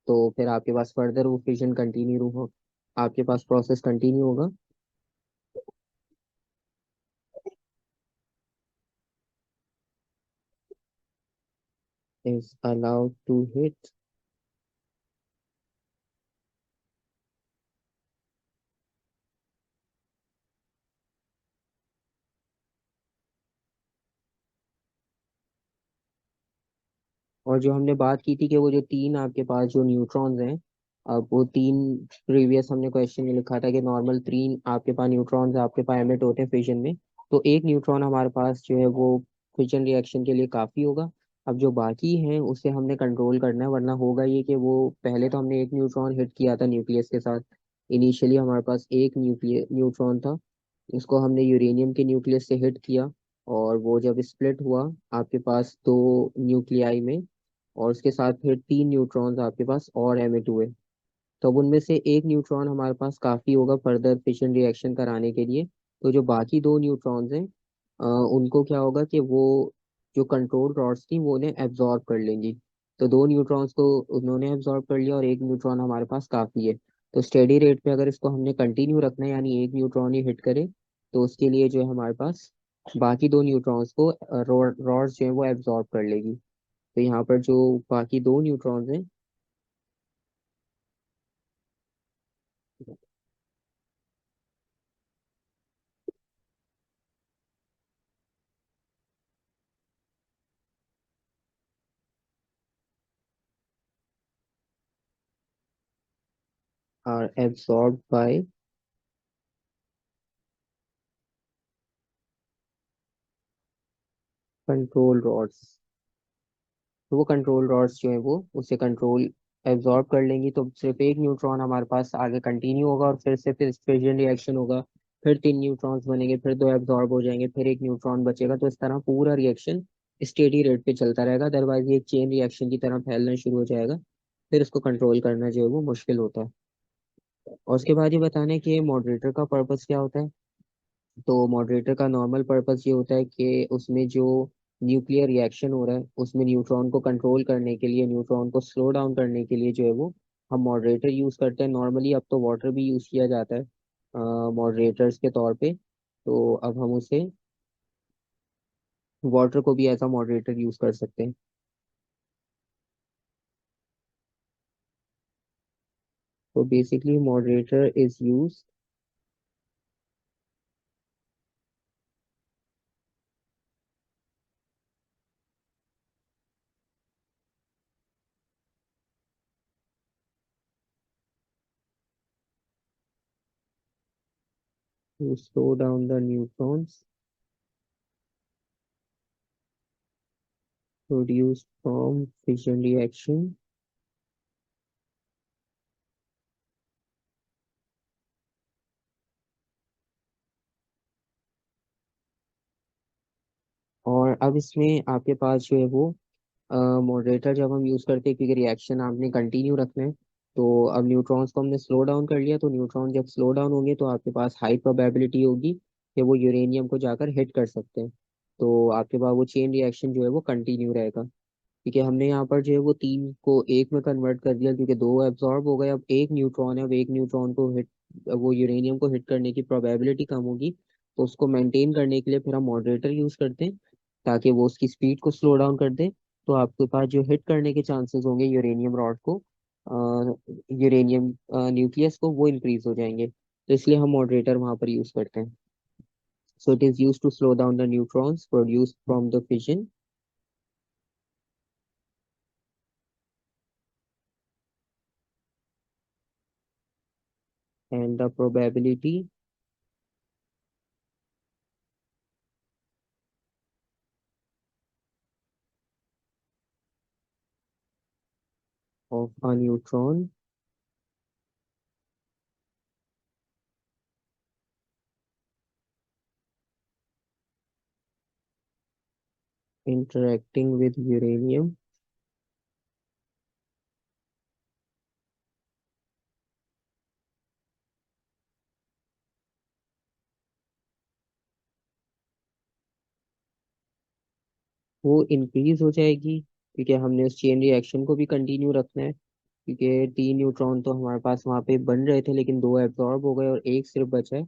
तो फिर आपके पास फर्दर वो फिजन कंटिन्यू हो, आपके पास प्रोसेस कंटिन्यू होगा। Is allowed to hit. और जो हमने बात की थी कि वो जो तीन आपके पास जो न्यूट्रॉन्स हैं, अब वो तीन प्रीवियस हमने क्वेश्चन में लिखा था कि नॉर्मल तीन आपके पास न्यूट्रॉन्स आपके पास एमिट होते हैं फिजन में। तो एक न्यूट्रॉन हमारे पास जो है वो फिजन रिएक्शन के लिए काफी होगा। अब जो बाकी हैं उसे हमने कंट्रोल करना है, वरना होगा ये कि वो पहले तो हमने एक न्यूट्रॉन हिट किया था न्यूक्लियस के साथ। इनिशियली हमारे पास एक न्यूट्रॉन था, इसको हमने यूरेनियम के न्यूक्लियस से हिट किया, और वो जब स्प्लिट हुआ आपके पास दो न्यूक्लियाई में, और उसके साथ फिर तीन न्यूट्रॉन्स आपके पास और एमिट हुए। तो अब उनमें से एक न्यूट्रॉन हमारे पास काफी होगा फर्दर फिशन रिएक्शन कराने के लिए। तो जो बाकी दो न्यूट्रॉन्स हैं उनको क्या होगा कि वो जो कंट्रोल रॉड्स थी वो उन्हें एब्जॉर्ब कर लेंगी। तो दो न्यूट्रॉन्स को उन्होंने एब्जॉर्ब कर लिया और एक न्यूट्रॉन हमारे पास काफी है। तो स्टेडी रेट पे अगर इसको हमने कंटिन्यू रखना है, यानी एक न्यूट्रॉन ही हिट करे, तो उसके लिए जो है हमारे पास बाकी दो न्यूट्रॉन्स को रॉड्स जो है वो एब्जॉर्ब कर लेगी। तो यहाँ पर जो बाकी दो न्यूट्रॉन्स हैं are absorb by control rods. तो वो कंट्रोल रॉड्स जो है वो उसे कंट्रोल एब्जॉर्ब कर लेंगी। तो सिर्फ एक न्यूट्रॉन हमारे पास आगे कंटिन्यू होगा और फिर से फिर फिजन रिएक्शन होगा, फिर तीन न्यूट्रॉन्स बनेंगे, फिर दो एब्जॉर्ब हो जाएंगे, फिर एक न्यूट्रॉन बचेगा। तो इस तरह पूरा रिएक्शन स्टेडी रेट पे चलता रहेगा, अदरवाइज ये एक चेन रिएक्शन की तरह फैलना शुरू हो जाएगा। फिर इसको कंट्रोल करना जो है वो मुश्किल होता है। और उसके बाद ये बताना है कि मॉडरेटर का पर्पस क्या होता है। तो मॉडरेटर का नॉर्मल पर्पस ये होता है कि उसमें जो न्यूक्लियर रिएक्शन हो रहा है उसमें न्यूट्रॉन को कंट्रोल करने के लिए, न्यूट्रॉन को स्लो डाउन करने के लिए जो है वो हम मॉडरेटर यूज करते हैं। नॉर्मली अब तो वाटर भी यूज किया जाता है मॉडरेटर्स के तौर पे। तो अब हम उसे वाटर को भी एज अ मॉडरेटर यूज कर सकते हैं। तो basically moderator is use to slow down the neutrons produced from fission reaction. और अब इसमें आपके पास जो है वो मॉडरेटर जब हम यूज करते हैं, क्योंकि रिएक्शन आपने कंटिन्यू रखना है, तो अब न्यूट्रॉन्स को हमने स्लो डाउन कर लिया, तो न्यूट्रॉन जब स्लो डाउन होंगे तो आपके पास हाई प्रोबेबिलिटी होगी कि वो यूरेनियम को जाकर हिट कर सकते हैं। तो आपके पास वो चेन रिएक्शन जो है वो कंटिन्यू रहेगा। क्योंकि हमने यहाँ पर जो है वो तीन को एक में कन्वर्ट कर दिया, क्योंकि दो एब्जॉर्ब हो गए, अब एक न्यूट्रॉन है, अब एक न्यूट्रॉन को हिट, वो यूरेनियम को हिट करने की प्रोबेबिलिटी कम होगी। तो उसको मेंटेन करने के लिए फिर हम मॉडरेटर यूज करते हैं, ताकि वो उसकी स्पीड को स्लो डाउन कर दे। तो आपके पास जो हिट करने के चांसेस होंगे यूरेनियम रॉड को, यूरेनियम न्यूक्लियस को, वो इंक्रीज हो जाएंगे। तो इसलिए हम मॉडरेटर वहां पर यूज करते हैं। So it is used to slow down the neutrons produced from the fission, and the probability of a neutron interacting with uranium वो इंक्रीज हो जाएगी क्योंकि हमने उस चेन रिएक्शन को भी कंटिन्यू रखना है, क्योंकि 3 न्यूट्रॉन तो हमारे पास वहाँ पे बन रहे थे लेकिन 2 एब्जॉर्ब हो गए और एक सिर्फ बचा है।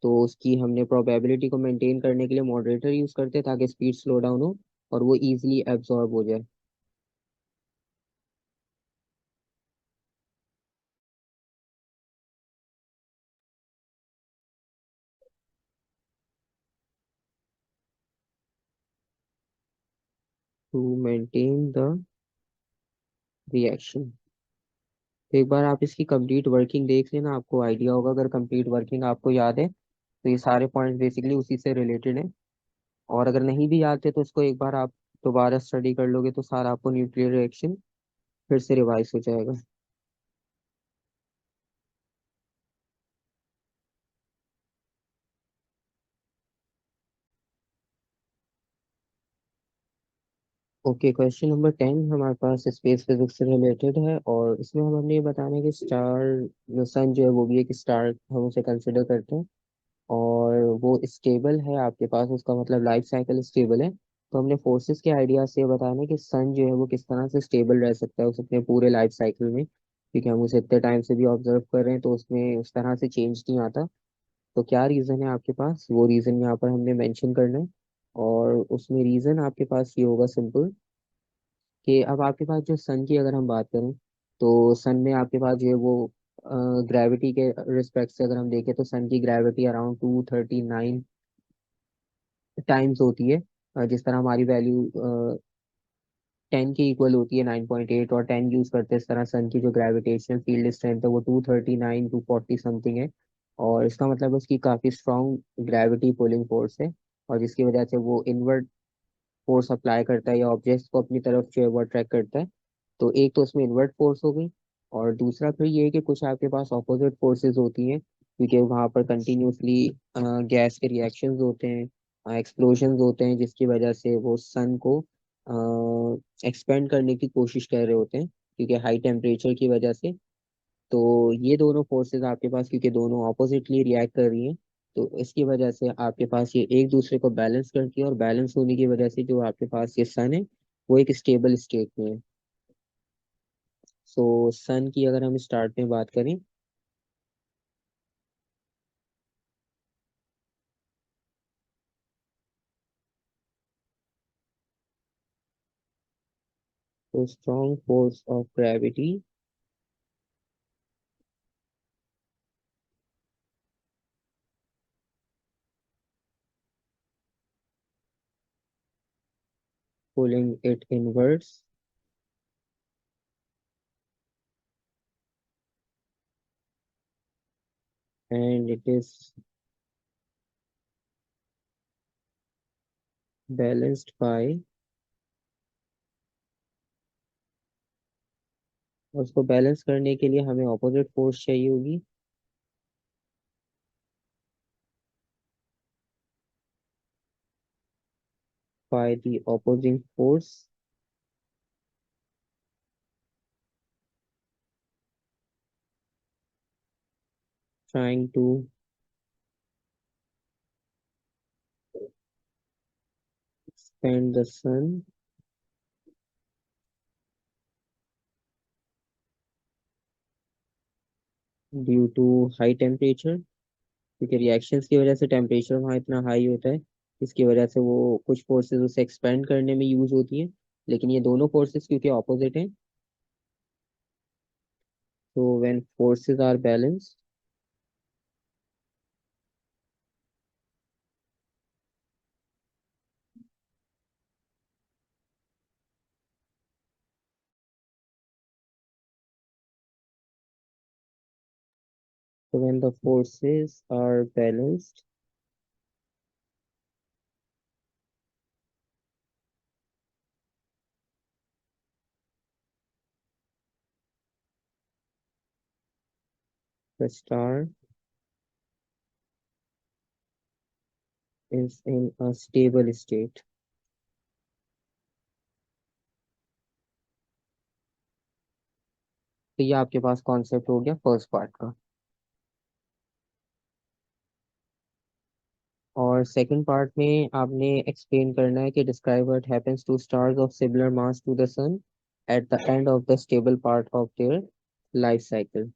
तो उसकी हमने प्रोबेबिलिटी को मेंटेन करने के लिए मॉडरेटर यूज करते हैं ताकि स्पीड स्लो डाउन हो और वो इजीली एब्जॉर्ब हो जाए। To maintain the reaction. तो एक बार आप इसकी कंप्लीट वर्किंग देख लेना, आपको आइडिया होगा। अगर कंप्लीट वर्किंग आपको याद है तो ये सारे पॉइंट्स बेसिकली उसी से रिलेटेड हैं। और अगर नहीं भी याद थे तो उसको एक बार आप दोबारा स्टडी कर लोगे तो सारा आपको न्यूक्लियर रिएक्शन फिर से रिवाइज हो जाएगा। ओके, क्वेश्चन नंबर 10 हमारे पास स्पेस फिजिक्स से रिलेटेड है और इसमें हम हमने ये बताना है कि स्टार, जो सन जो है वो भी एक स्टार हम उसे कंसिडर करते हैं और वो स्टेबल है आपके पास, उसका मतलब लाइफ साइकिल स्टेबल है। तो हमने फोर्सेस के आइडिया से बताना है कि सन जो है वो किस तरह से स्टेबल रह सकता है उस अपने पूरे लाइफ साइकिल में, क्योंकि हम उसे इतने टाइम से भी ऑब्जर्व कर रहे हैं तो उसमें उस तरह से चेंज नहीं आता। तो क्या रीज़न है आपके पास, वो रीज़न यहाँ पर हमने मेंशन करना है। और उसमें रीज़न आपके पास ये होगा सिंपल, कि अब आपके पास जो सन की अगर हम बात करें तो सन में आपके पास जो है वो ग्रेविटी के रिस्पेक्ट से अगर हम देखें तो सन की ग्रेविटी अराउंड 239 टाइम्स होती है। जिस तरह हमारी वैल्यू 10 के इक्वल होती है 9.8 और 10 यूज करते हैं, इस तरह सन की जो ग्रेविटेशनल फील्ड स्ट्रेंथ है वो 239 240 समथिंग है। और इसका मतलब उसकी काफी स्ट्रॉन्ग ग्रेविटी पुलिंग फोर्स है और जिसकी वजह से वो इनवर्ट फोर्स अप्लाई करता है या ऑब्जेक्ट्स को अपनी तरफ जो है वो अट्रैक्ट करता है। तो एक तो उसमें इन्वर्ट फोर्स हो गई और दूसरा फिर ये है कि कुछ आपके पास ऑपोजिट फोर्सेस होती हैं, क्योंकि वहाँ पर कंटिन्यूसली गैस के रिएक्शंस होते हैं, एक्सप्लोजन होते हैं, जिसकी वजह से वो सन को एक्सपेंड करने की कोशिश कर रहे होते हैं क्योंकि हाई टेम्परेचर की वजह से। तो ये दोनों फोर्सेस आपके पास क्योंकि दोनों ऑपोजिटली रिएक्ट कर रही हैं तो इसकी वजह से आपके पास ये एक दूसरे को बैलेंस करती है और बैलेंस होने की वजह से जो आपके पास ये सन है वो एक स्टेबल स्टेट में है। सो सन की अगर हम स्टार्ट में बात करें तो strong force of gravity pulling it inwards and it is balanced by, उसको बैलेंस करने के लिए हमें ऑपोजिट फोर्स चाहिए होगी by the opposing force trying to expand the sun due to high temperature, क्योंकि रिएक्शंस की वजह से टेम्परेचर वहाँ इतना हाई होता है इसकी वजह से वो कुछ फोर्सेस उसे एक्सपेंड करने में यूज होती हैं। लेकिन ये दोनों फोर्सेस क्योंकि ऑपोजिट हैं तो when forces are balanced, so when the forces are balanced the star is in a stable state। तो ये आपके पास कॉन्सेप्ट हो गया फर्स्ट पार्ट का। और और सेकंड पार्ट में आपने एक्सप्लेन करना है कि describe what happens to stars of similar mass to the sun at the end of the stable part of their life cycle.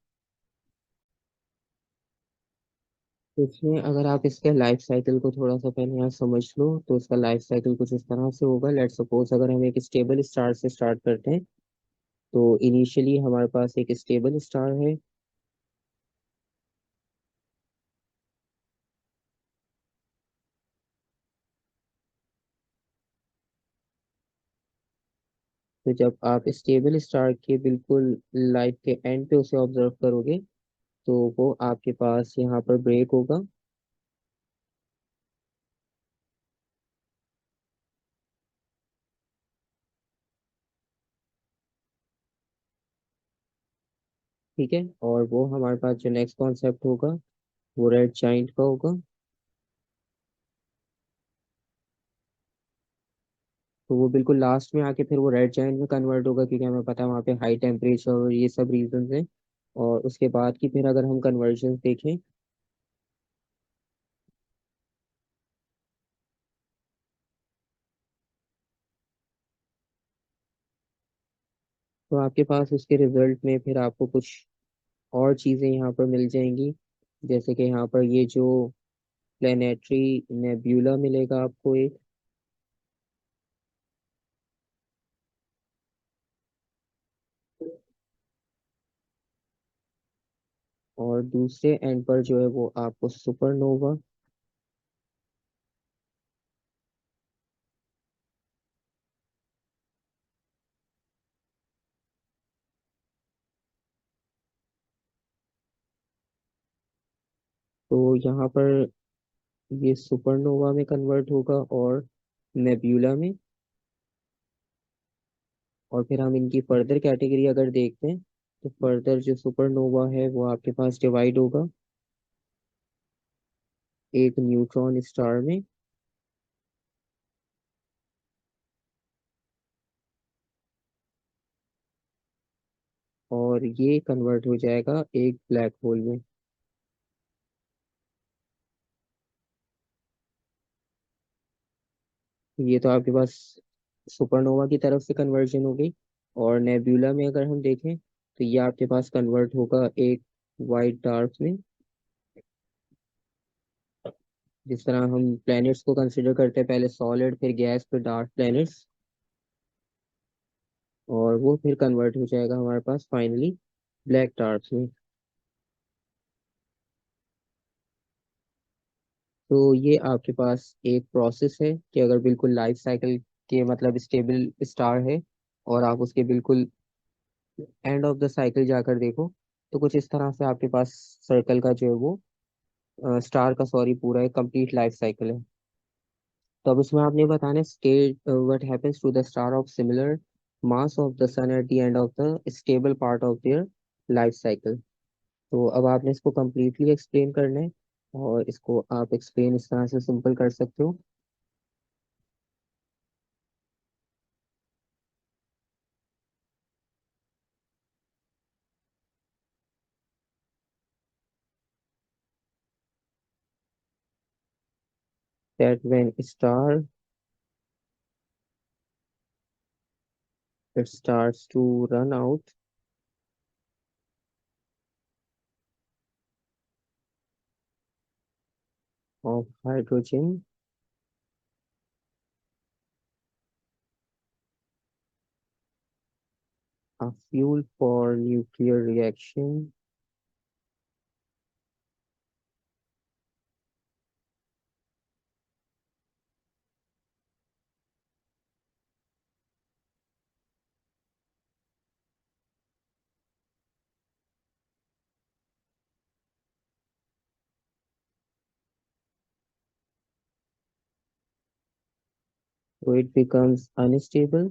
तो इसमें अगर आप इसके लाइफ साइकिल को थोड़ा सा पहले यहाँ समझ लो तो इसका लाइफ साइकिल कुछ इस तरह से होगा। लेट सपोज अगर हम एक स्टेबल स्टार से स्टार्ट करते हैं तो इनिशियली हमारे पास एक स्टेबल स्टार है। तो जब आप स्टेबल स्टार के बिल्कुल लाइफ के एंड पे उसे ऑब्जर्व करोगे तो वो आपके पास यहाँ पर ब्रेक होगा। ठीक है, और वो हमारे पास जो नेक्स्ट कॉन्सेप्ट होगा वो रेड जाइंट का होगा। तो वो बिल्कुल लास्ट में आके फिर वो रेड जाइंट में कन्वर्ट होगा क्योंकि हमें पता है वहाँ पे हाई टेम्परेचर और ये सब रीजंस हैं। और उसके बाद की फिर अगर हम कन्वर्जन देखें तो आपके पास उसके रिजल्ट में फिर आपको कुछ और चीज़ें यहाँ पर मिल जाएंगी। जैसे कि यहाँ पर ये जो प्लेनेटरी नेब्यूला मिलेगा आपको एक, और दूसरे एंड पर जो है वो आपको सुपरनोवा। तो यहाँ पर ये सुपरनोवा में कन्वर्ट होगा और नेब्यूला में। और फिर हम इनकी फर्दर कैटेगरी अगर देखते हैं तो फर्दर जो सुपरनोवा है वो आपके पास डिवाइड होगा एक न्यूट्रॉन स्टार में। और ये कन्वर्ट हो जाएगा एक ब्लैक होल में। ये तो आपके पास सुपरनोवा की तरफ से कन्वर्जन हो गई। और नेब्यूला में अगर हम देखें तो ये आपके पास कन्वर्ट होगा एक वाइट डार्क में। जिस तरह हम प्लैनेट्स को कंसिडर करते हैं पहले सॉलिड फिर गैस फिर डार्क प्लैनेट्स, और वो फिर कन्वर्ट हो जाएगा हमारे पास फाइनली ब्लैक डार्क में। तो ये आपके पास एक प्रोसेस है कि अगर बिल्कुल लाइफ साइकिल के मतलब स्टेबल स्टार है और आप उसके बिल्कुल एंड ऑफ द साइकिल जाकर देखो तो कुछ इस तरह से आपके पास सर्कल का जो है वो स्टार का सॉरी पूरा एक कंप्लीट लाइफ साइकिल है। तो अब इसमें आपने बताना है state what happens to the star of similar mass of the sun at the end of the stable part of their life cycle. तो अब आपने इसको कम्प्लीटली एक्सप्लेन करना है और इसको आप एक्सप्लेन इस तरह से सिंपल कर सकते हो that when a star it starts to run out of hydrogen, a fuel for nuclear reaction, so it becomes unstable।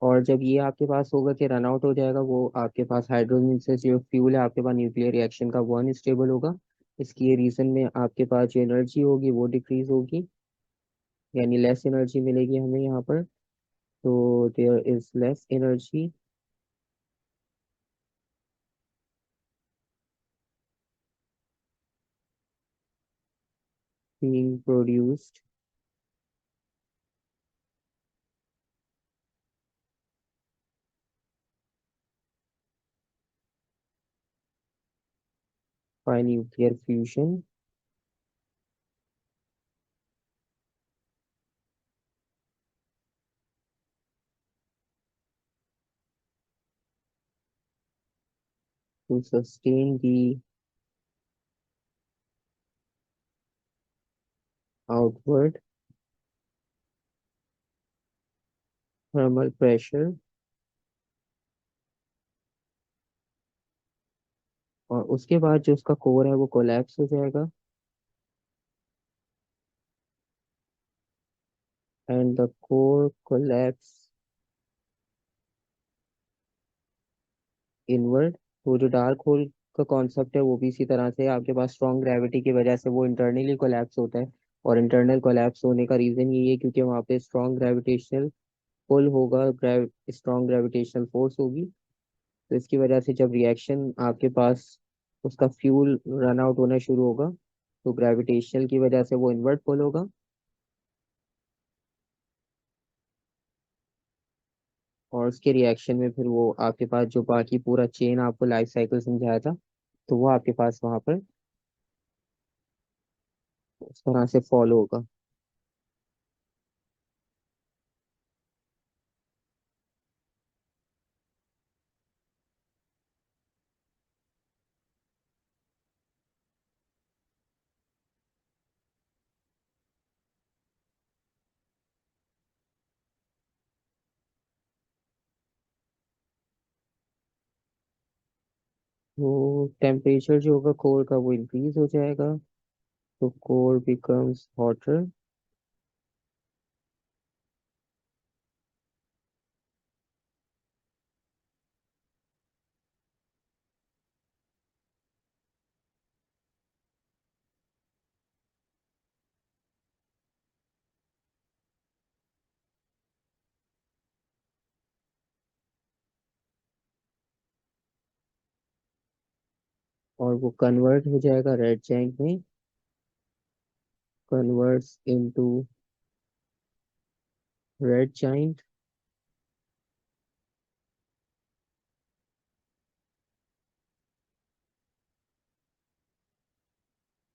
और जब ये आपके पास होगा कि रन आउट हो जाएगा वो आपके पास हाइड्रोजन से जो फ्यूल है आपके पास न्यूक्लियर रिएक्शन का वो अनस्टेबल होगा। इसकी ये रीजन में आपके पास जो एनर्जी होगी वो डिक्रीज होगी। यानी लेस एनर्जी मिलेगी हमें यहाँ पर। तो there is less energy being produced by nuclear fusion to sustain the outward thermal pressure। और उसके बाद जो उसका कोर है वो कोलैप्स हो जाएगा and the core collapse inward. तो जो डार्क होल का कॉन्सेप्ट है वो भी इसी तरह से आपके पास स्ट्रॉन्ग ग्रेविटी की वजह से वो इंटरनली कोलैप्स होता है। और इंटरनल कोलैप्स होने का रीजन ये है क्योंकि वहाँ पे स्ट्रॉन्ग ग्रेविटेशनल पुल होगा, स्ट्रॉन्ग ग्रेविटेशनल फोर्स होगी। तो इसकी वजह से जब रिएक्शन आपके पास उसका फ्यूल रन आउट होना शुरू होगा तो ग्रेविटेशनल की वजह से वो इनवर्ट पुल होगा। और उसके रिएक्शन में फिर वो आपके पास जो बाकी पूरा चेन आपको लाइफ साइकिल समझाया था तो वो आपके पास वहां पर उस तरह से फॉलो होगा। वो टेम्परेचर जो होगा कोर का वो इंक्रीज हो जाएगा। तो कोर बिकम्स हॉटर और वो कन्वर्ट हो जाएगा रेड जैंक में, कन्वर्ट्स इनटू रेड जाइंट।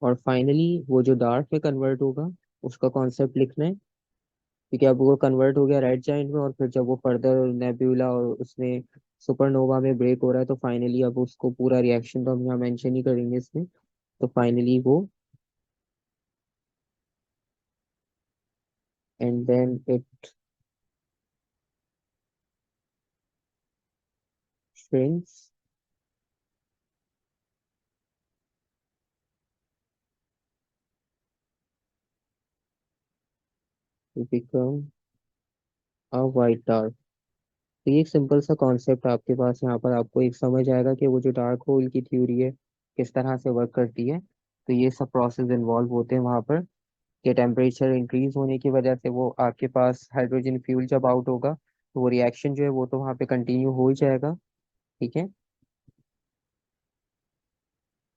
और फाइनली वो जो डार्क में कन्वर्ट होगा उसका कॉन्सेप्ट लिखना है क्योंकि अब वो कन्वर्ट हो गया रेड जाइंट में और फिर जब वो फर्दर नेब्यूला और उसमें सुपरनोवा में ब्रेक हो रहा है तो फाइनली अब उसको पूरा रिएक्शन तो हम यहाँ मेंशन ही करेंगे इसमें। तो फाइनली वो and then it shrinks to become a white dwarf। तो ये एक सिंपल सा कॉन्सेप्ट आपके पास यहाँ पर आपको एक समझ आएगा कि वो जो डार्क होल की थ्योरी है किस तरह से वर्क करती है। तो ये सब प्रोसेस इन्वॉल्व होते हैं वहाँ पर कि टेम्परेचर इंक्रीज होने की वजह से वो आपके पास हाइड्रोजन फ्यूल जब आउट होगा तो वो रिएक्शन जो है वो तो वहाँ पे कंटिन्यू हो ही जाएगा। ठीक है।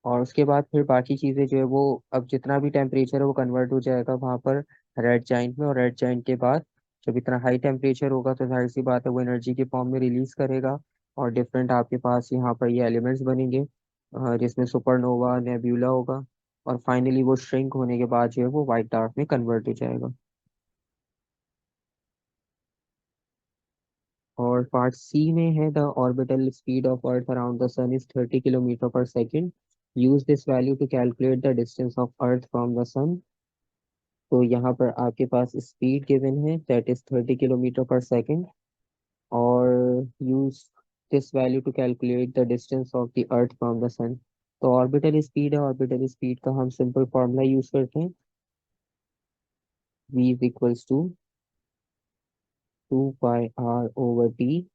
और उसके बाद फिर बाकी चीज़ें जो है वो अब जितना भी टेम्परेचर है वो कन्वर्ट हो जाएगा वहाँ पर रेड जाइंट में। और रेड जाइंट के बाद जब इतना हाई टेम्परेचर होगा तो जाहिर सी बात है वो एनर्जी के फॉर्म में रिलीज करेगा। और डिफरेंट आपके पास यहाँ पर ये एलिमेंट्स बनेंगे जिसमें सुपरनोवा नेब्यूला होगा। और फाइनली वो श्रिंक होने के बाद जो है वो व्हाइट डार्क में कन्वर्ट हो जाएगा। और पार्ट सी में है the orbital speed of earth around the sun is 30 kilometre per second. Use this value to calculate the distance of earth from the sun. तो यहाँ पर आपके पास स्पीड गिवन है that is 30 kilometre per second. और use this value to calculate the distance of the earth from the sun. तो orbital speed है, orbital speed का हम सिंपल फॉर्मूला यूज करते हैं। v is equals to 2 pi r/t।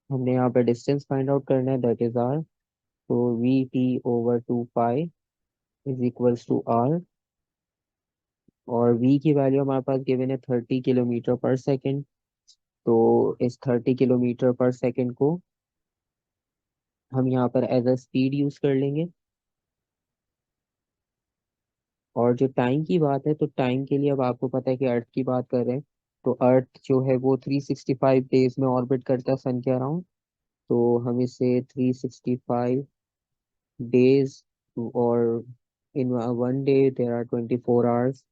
हमने यहाँ पे डिस्टेंस फाइंड आउट करना है दैट इज r। तो v t/2 pi is equals to r। और वी की वैल्यू हमारे पास गिवन है 30 किलोमीटर पर सेकेंड। तो इस 30 किलोमीटर पर सेकेंड को हम यहाँ पर एज अ स्पीड यूज कर लेंगे। और जो टाइम की बात है, तो टाइम के लिए अब आपको पता है कि अर्थ की बात कर रहे हैं। तो अर्थ जो है वो 365 डेज में ऑर्बिट करता है सन के अराउंड। तो हम इसे 365 डेज, और in 1 day there are 24 hours,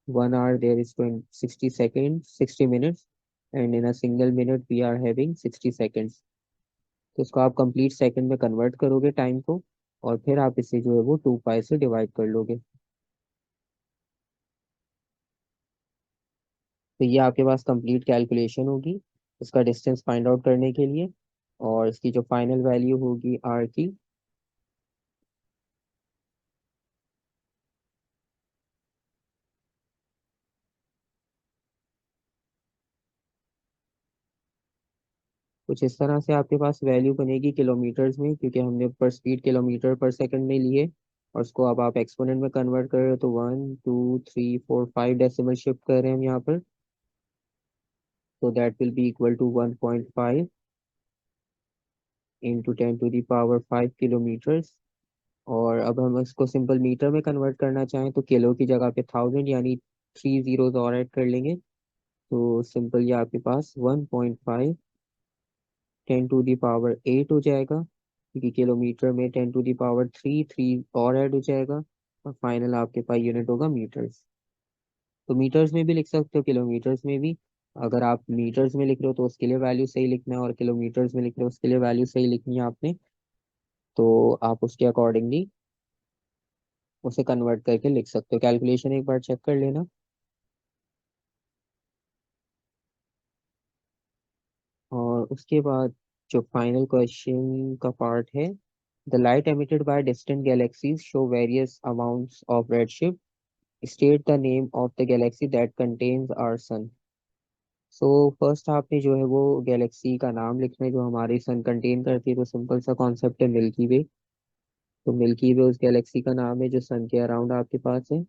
1 hour there is 60 seconds, 60 minutes, and in a single minute we are having 60 seconds। तो इसको आप कंप्लीट सेकंड में कन्वर्ट करोगे टाइम को, और फिर आप इसे जो है वो 2 पाई से डिवाइड कर लोगे। तो ये आपके पास कंप्लीट कैलकुलेशन होगी इसका डिस्टेंस फाइंड आउट करने के लिए, और इसकी जो फाइनल वैल्यू होगी आर की। कुछ इस तरह से आपके पास वैल्यू बनेगी किलोमीटर्स में, क्योंकि हमने पर स्पीड किलोमीटर पर सेकंड में लिए। और उसको अब आप एक्सपोनेंट में कन्वर्ट कर रहे हो, तो 1 2 3 4 5 डेसिमल शिफ्ट कर रहे हैं हम यहाँ पर। तो that will be equal to 1.5 into 10 to the power 5 kilometres. और अब हम इसको सिंपल मीटर में कन्वर्ट करना चाहें, तो किलो की जगह पे 1000 यानी 3 zeros और ऐड कर लेंगे। तो सिंपल ये आपके पास 1.5 10 टू दी पावर 8 हो जाएगा, क्योंकि किलोमीटर में 10 टू दी पावर 3 3 और ऐड हो जाएगा। और फाइनल आपके पास यूनिट होगा मीटर्स। तो मीटर्स में भी लिख सकते हो, किलोमीटर्स में भी। अगर आप मीटर्स में लिख रहे हो तो उसके लिए वैल्यू सही लिखना है, और किलोमीटर्स में लिख रहे हो उसके लिए वैल्यू सही लिखनी है आपने। तो आप उसके अकॉर्डिंगली उसे कन्वर्ट करके लिख सकते हो। कैलकुलेशन एक बार चेक कर लेना। और उसके बाद जो फाइनल क्वेश्चन का पार्ट है, the light emitted by distant galaxies show various amounts of redshift, state the name of the galaxy that contains our sun। So first आपने जो है वो गैलेक्सी का नाम लिखना है जो हमारी सन कंटेन करती है। तो सिंपल सा कॉन्सेप्ट है मिल्की वे। तो मिल्की वे उस गैलेक्सी का नाम है जो सन के अराउंड आपके पास है।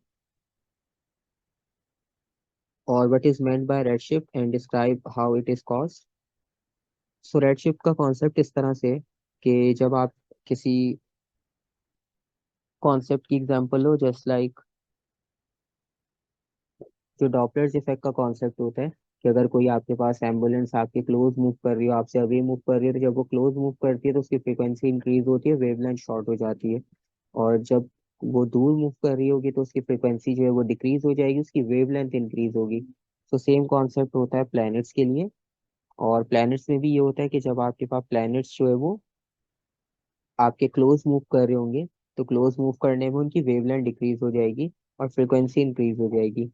और what is meant by redshift and describe how it is caused. So redshift का कॉन्सेप्ट इस तरह से है कि जब आप किसी कॉन्सेप्ट की एग्जांपल लो, जस्ट लाइक जो डॉपलर्स इफेक्ट का कॉन्सेप्ट होता है, कि अगर कोई आपके पास एम्बुलेंस आपके क्लोज मूव कर रही हो, आपसे अवे मूव कर रही है, तो जब वो क्लोज मूव करती है तो उसकी फ्रीक्वेंसी इंक्रीज होती है, वेवलेंथ शॉर्ट हो जाती है। और जब वो दूर मूव कर रही होगी तो उसकी फ्रीक्वेंसी जो है वो डिक्रीज हो जाएगी, उसकी वेवलेंथ इंक्रीज होगी। तो सेम कॉन्सेप्ट होता है प्लैनेट्स के लिए। और प्लैनेट्स में भी ये होता है कि जब आपके पास प्लैनेट्स जो है वो आपके क्लोज मूव कर रहे होंगे, तो क्लोज मूव करने में उनकी वेवलेंथ डिक्रीज हो जाएगी और फ्रीक्वेंसी इंक्रीज हो जाएगी।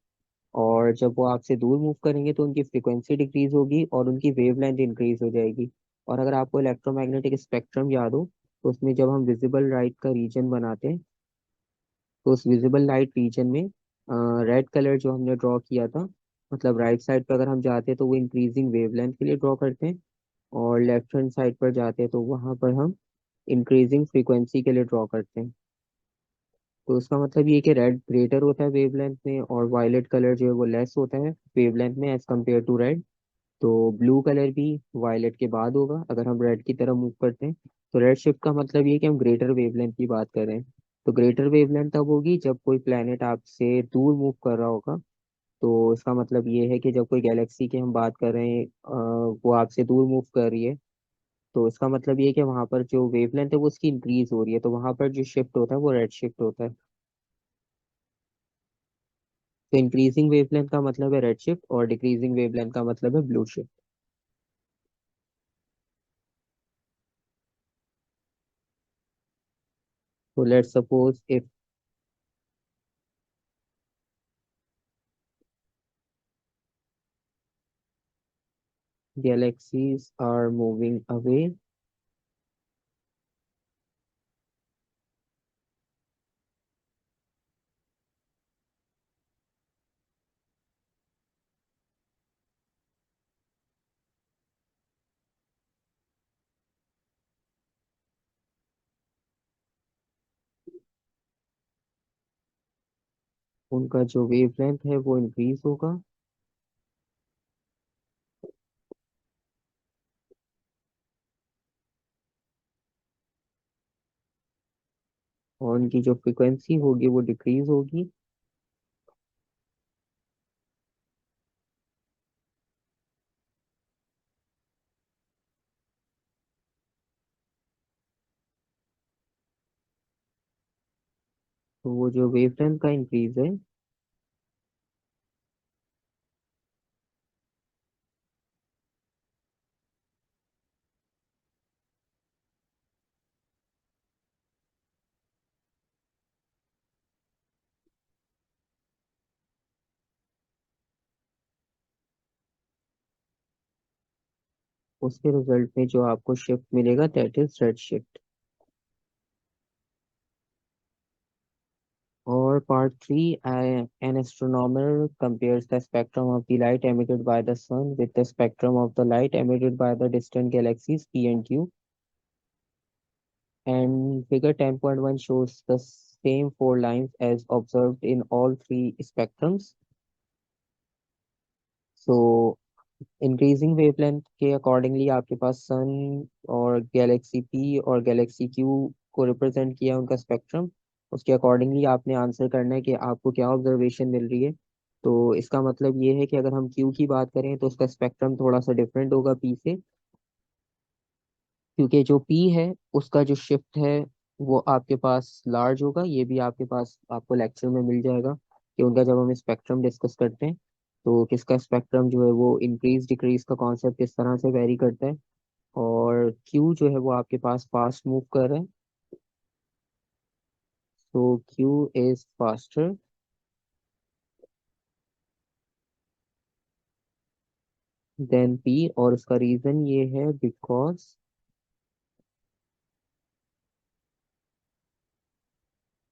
और जब वो आपसे दूर मूव करेंगे तो उनकी फ्रीक्वेंसी डिक्रीज होगी और उनकी वेवलेंथ इंक्रीज हो जाएगी। और अगर आपको इलेक्ट्रोमैग्नेटिक स्पेक्ट्रम याद हो, तो उसमें जब हम विजिबल लाइट का रीजन बनाते हैं, तो उस विजिबल लाइट रीजन में रेड कलर जो हमने ड्रॉ किया था, मतलब राइट साइड पर अगर हम जाते हैं तो वो इंक्रीजिंग वेवलेंथ के लिए ड्रॉ करते हैं। और लेफ्ट हैंड साइड पर जाते हैं तो वहां पर हम इंक्रीजिंग फ्रीक्वेंसी के लिए ड्रॉ करते हैं। तो उसका मतलब ये कि रेड ग्रेटर होता है वेवलेंथ में, और वायलेट कलर जो है वो लेस होता है वेवलेंथ में एज कम्पेयर टू रेड। तो ब्लू कलर भी वायलेट के बाद होगा अगर हम रेड की तरफ मूव करते हैं। तो रेड शिफ्ट का मतलब ये कि हम ग्रेटर वेवलेंथ की बात कर रहे हैं। तो ग्रेटर वेवलेंथ तब होगी जब कोई प्लेनेट आपसे दूर मूव कर रहा होगा। तो इसका मतलब ये है कि जब कोई गैलेक्सी की हम बात कर रहे हैं, वो आपसे दूर मूव कर रही है, तो इसका मतलब ये है कि वहां पर जो वेवलेंथ है वो उसकी इंक्रीज हो रही है, तो वहां पर जो शिफ्ट होता है वो रेड शिफ्ट होता है। तो इंक्रीजिंग वेवलेंथ का मतलब है रेड शिफ्ट, और डिक्रीजिंग वेवलेंथ का मतलब है ब्लू शिफ्ट। तो let's suppose if galaxies are moving away, उनका जो वेवलेंथ है वो इंक्रीज होगा, और उनकी जो फ्रिक्वेंसी होगी वो डिक्रीज होगी। तो वो जो वेवलेंथ का इंक्रीज है, उसके रिजल्ट में जो आपको शिफ्ट मिलेगा दैट इज रेड शिफ्ट। और part three, an astronomer compares the spectrum of the light emitted by the sun with the spectrum of the light emitted by the distant galaxies P and Q, and figure 10.1 shows the same four lines as observed in all three spectrums. So increasing wavelength के accordingly आपके पास सन और Galaxy P और Galaxy Q को represent किया उनका spectrum. उसके accordingly आपने answer करना है कि आपको क्या ऑब्जर्वेशन मिल रही है। तो इसका मतलब ये है कि अगर हम क्यू की बात करें तो उसका स्पेक्ट्रम थोड़ा सा डिफरेंट होगा पी से, क्योंकि जो पी है उसका जो शिफ्ट है वो आपके पास लार्ज होगा। ये भी आपके पास आपको लेक्चर में मिल जाएगा कि उनका जब हम स्पेक्ट्रम डिस्कस करते हैं तो किसका स्पेक्ट्रम जो है वो इंक्रीज डिक्रीज का कॉन्सेप्ट किस तरह से वेरी करता है। और क्यू जो है वो आपके पास फास्ट मूव कर रहा है, तो Q is faster than P, और उसका रीजन ये है because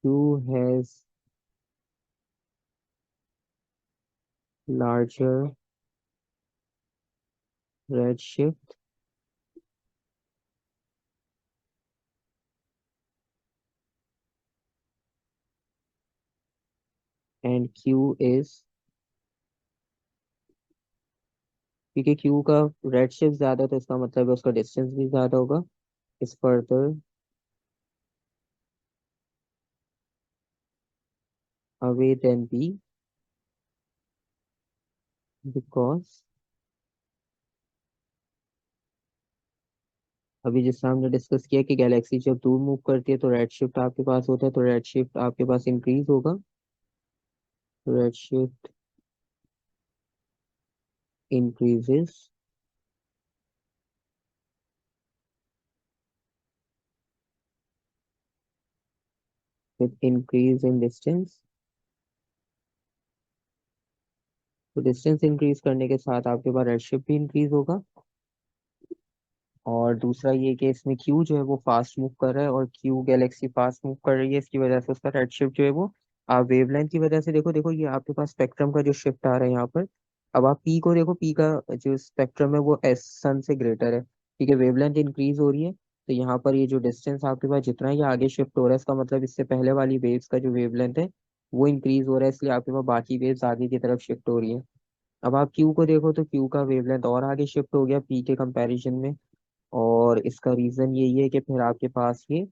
Q has larger red shift and Q is, क्योंकि क्यू का रेड शिफ्ट ज्यादा है तो इसका मतलब है उसका डिस्टेंस भी ज्यादा होगा, is further away than B because, अभी जिस हमने डिस्कस किया कि गैलेक्सी जब दूर मूव करती है तो रेड शिफ्ट आपके पास होता है, तो रेड शिफ्ट आपके पास इंक्रीज होगा। Red shift increases with increase in distance. तो डिस्टेंस इंक्रीज करने के साथ आपके पास रेड शिफ्ट भी इंक्रीज होगा। और दूसरा ये कि इसमें क्यू जो है वो फास्ट मूव कर रहा है और क्यू गैलेक्सी फास्ट मूव कर रही है, इसकी वजह से उसका रेड शिफ्ट जो है वो, आप वेवलेंथ की वजह से देखो देखो ये आपके पास स्पेक्ट्रम का जो शिफ्ट आ रहा है यहाँ पर। अब आप पी को देखो, पी का जो स्पेक्ट्रम है वो एस सन से ग्रेटर है, ठीक है, वेवलेंथ इंक्रीज हो रही है। तो यहाँ पर ये जो डिस्टेंस आपके पास जितना ही आगे शिफ्ट हो रहा है इसका मतलब इससे पहले वाली वेव्स का जो वेवलेंथ है वो इंक्रीज हो रहा है, इसलिए आपके पास बाकी वेव्स आगे की तरफ शिफ्ट हो रही है। अब आप क्यू को देखो तो क्यू का वेवलेंथ और आगे शिफ्ट हो गया पी के कंपैरिजन में, और इसका रीजन यही है कि फिर आपके पास ये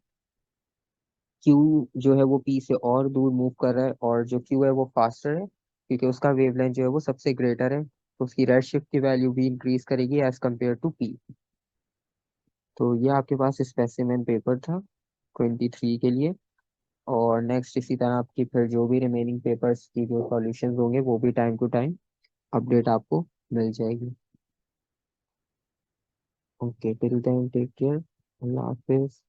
क्यू जो है वो पी से और दूर मूव कर रहा है, और जो क्यू है वो फास्टर है क्योंकि उसका वेवलेंथ जो है वो सबसे ग्रेटर है, तो उसकी रेड शिफ्ट की वैल्यू भी इंक्रीज करेगी एज कम्पेयर टू पी। तो ये आपके पास स्पेसिमेन पेपर था 23 के लिए। और नेक्स्ट इसी तरह आपकी फिर जो भी रिमेनिंग पेपर्स की जो सॉल्यूशंस होंगे वो भी टाइम टू टाइम अपडेट आपको मिल जाएगी। Okay, till then take care, अल्लाह हाफिज।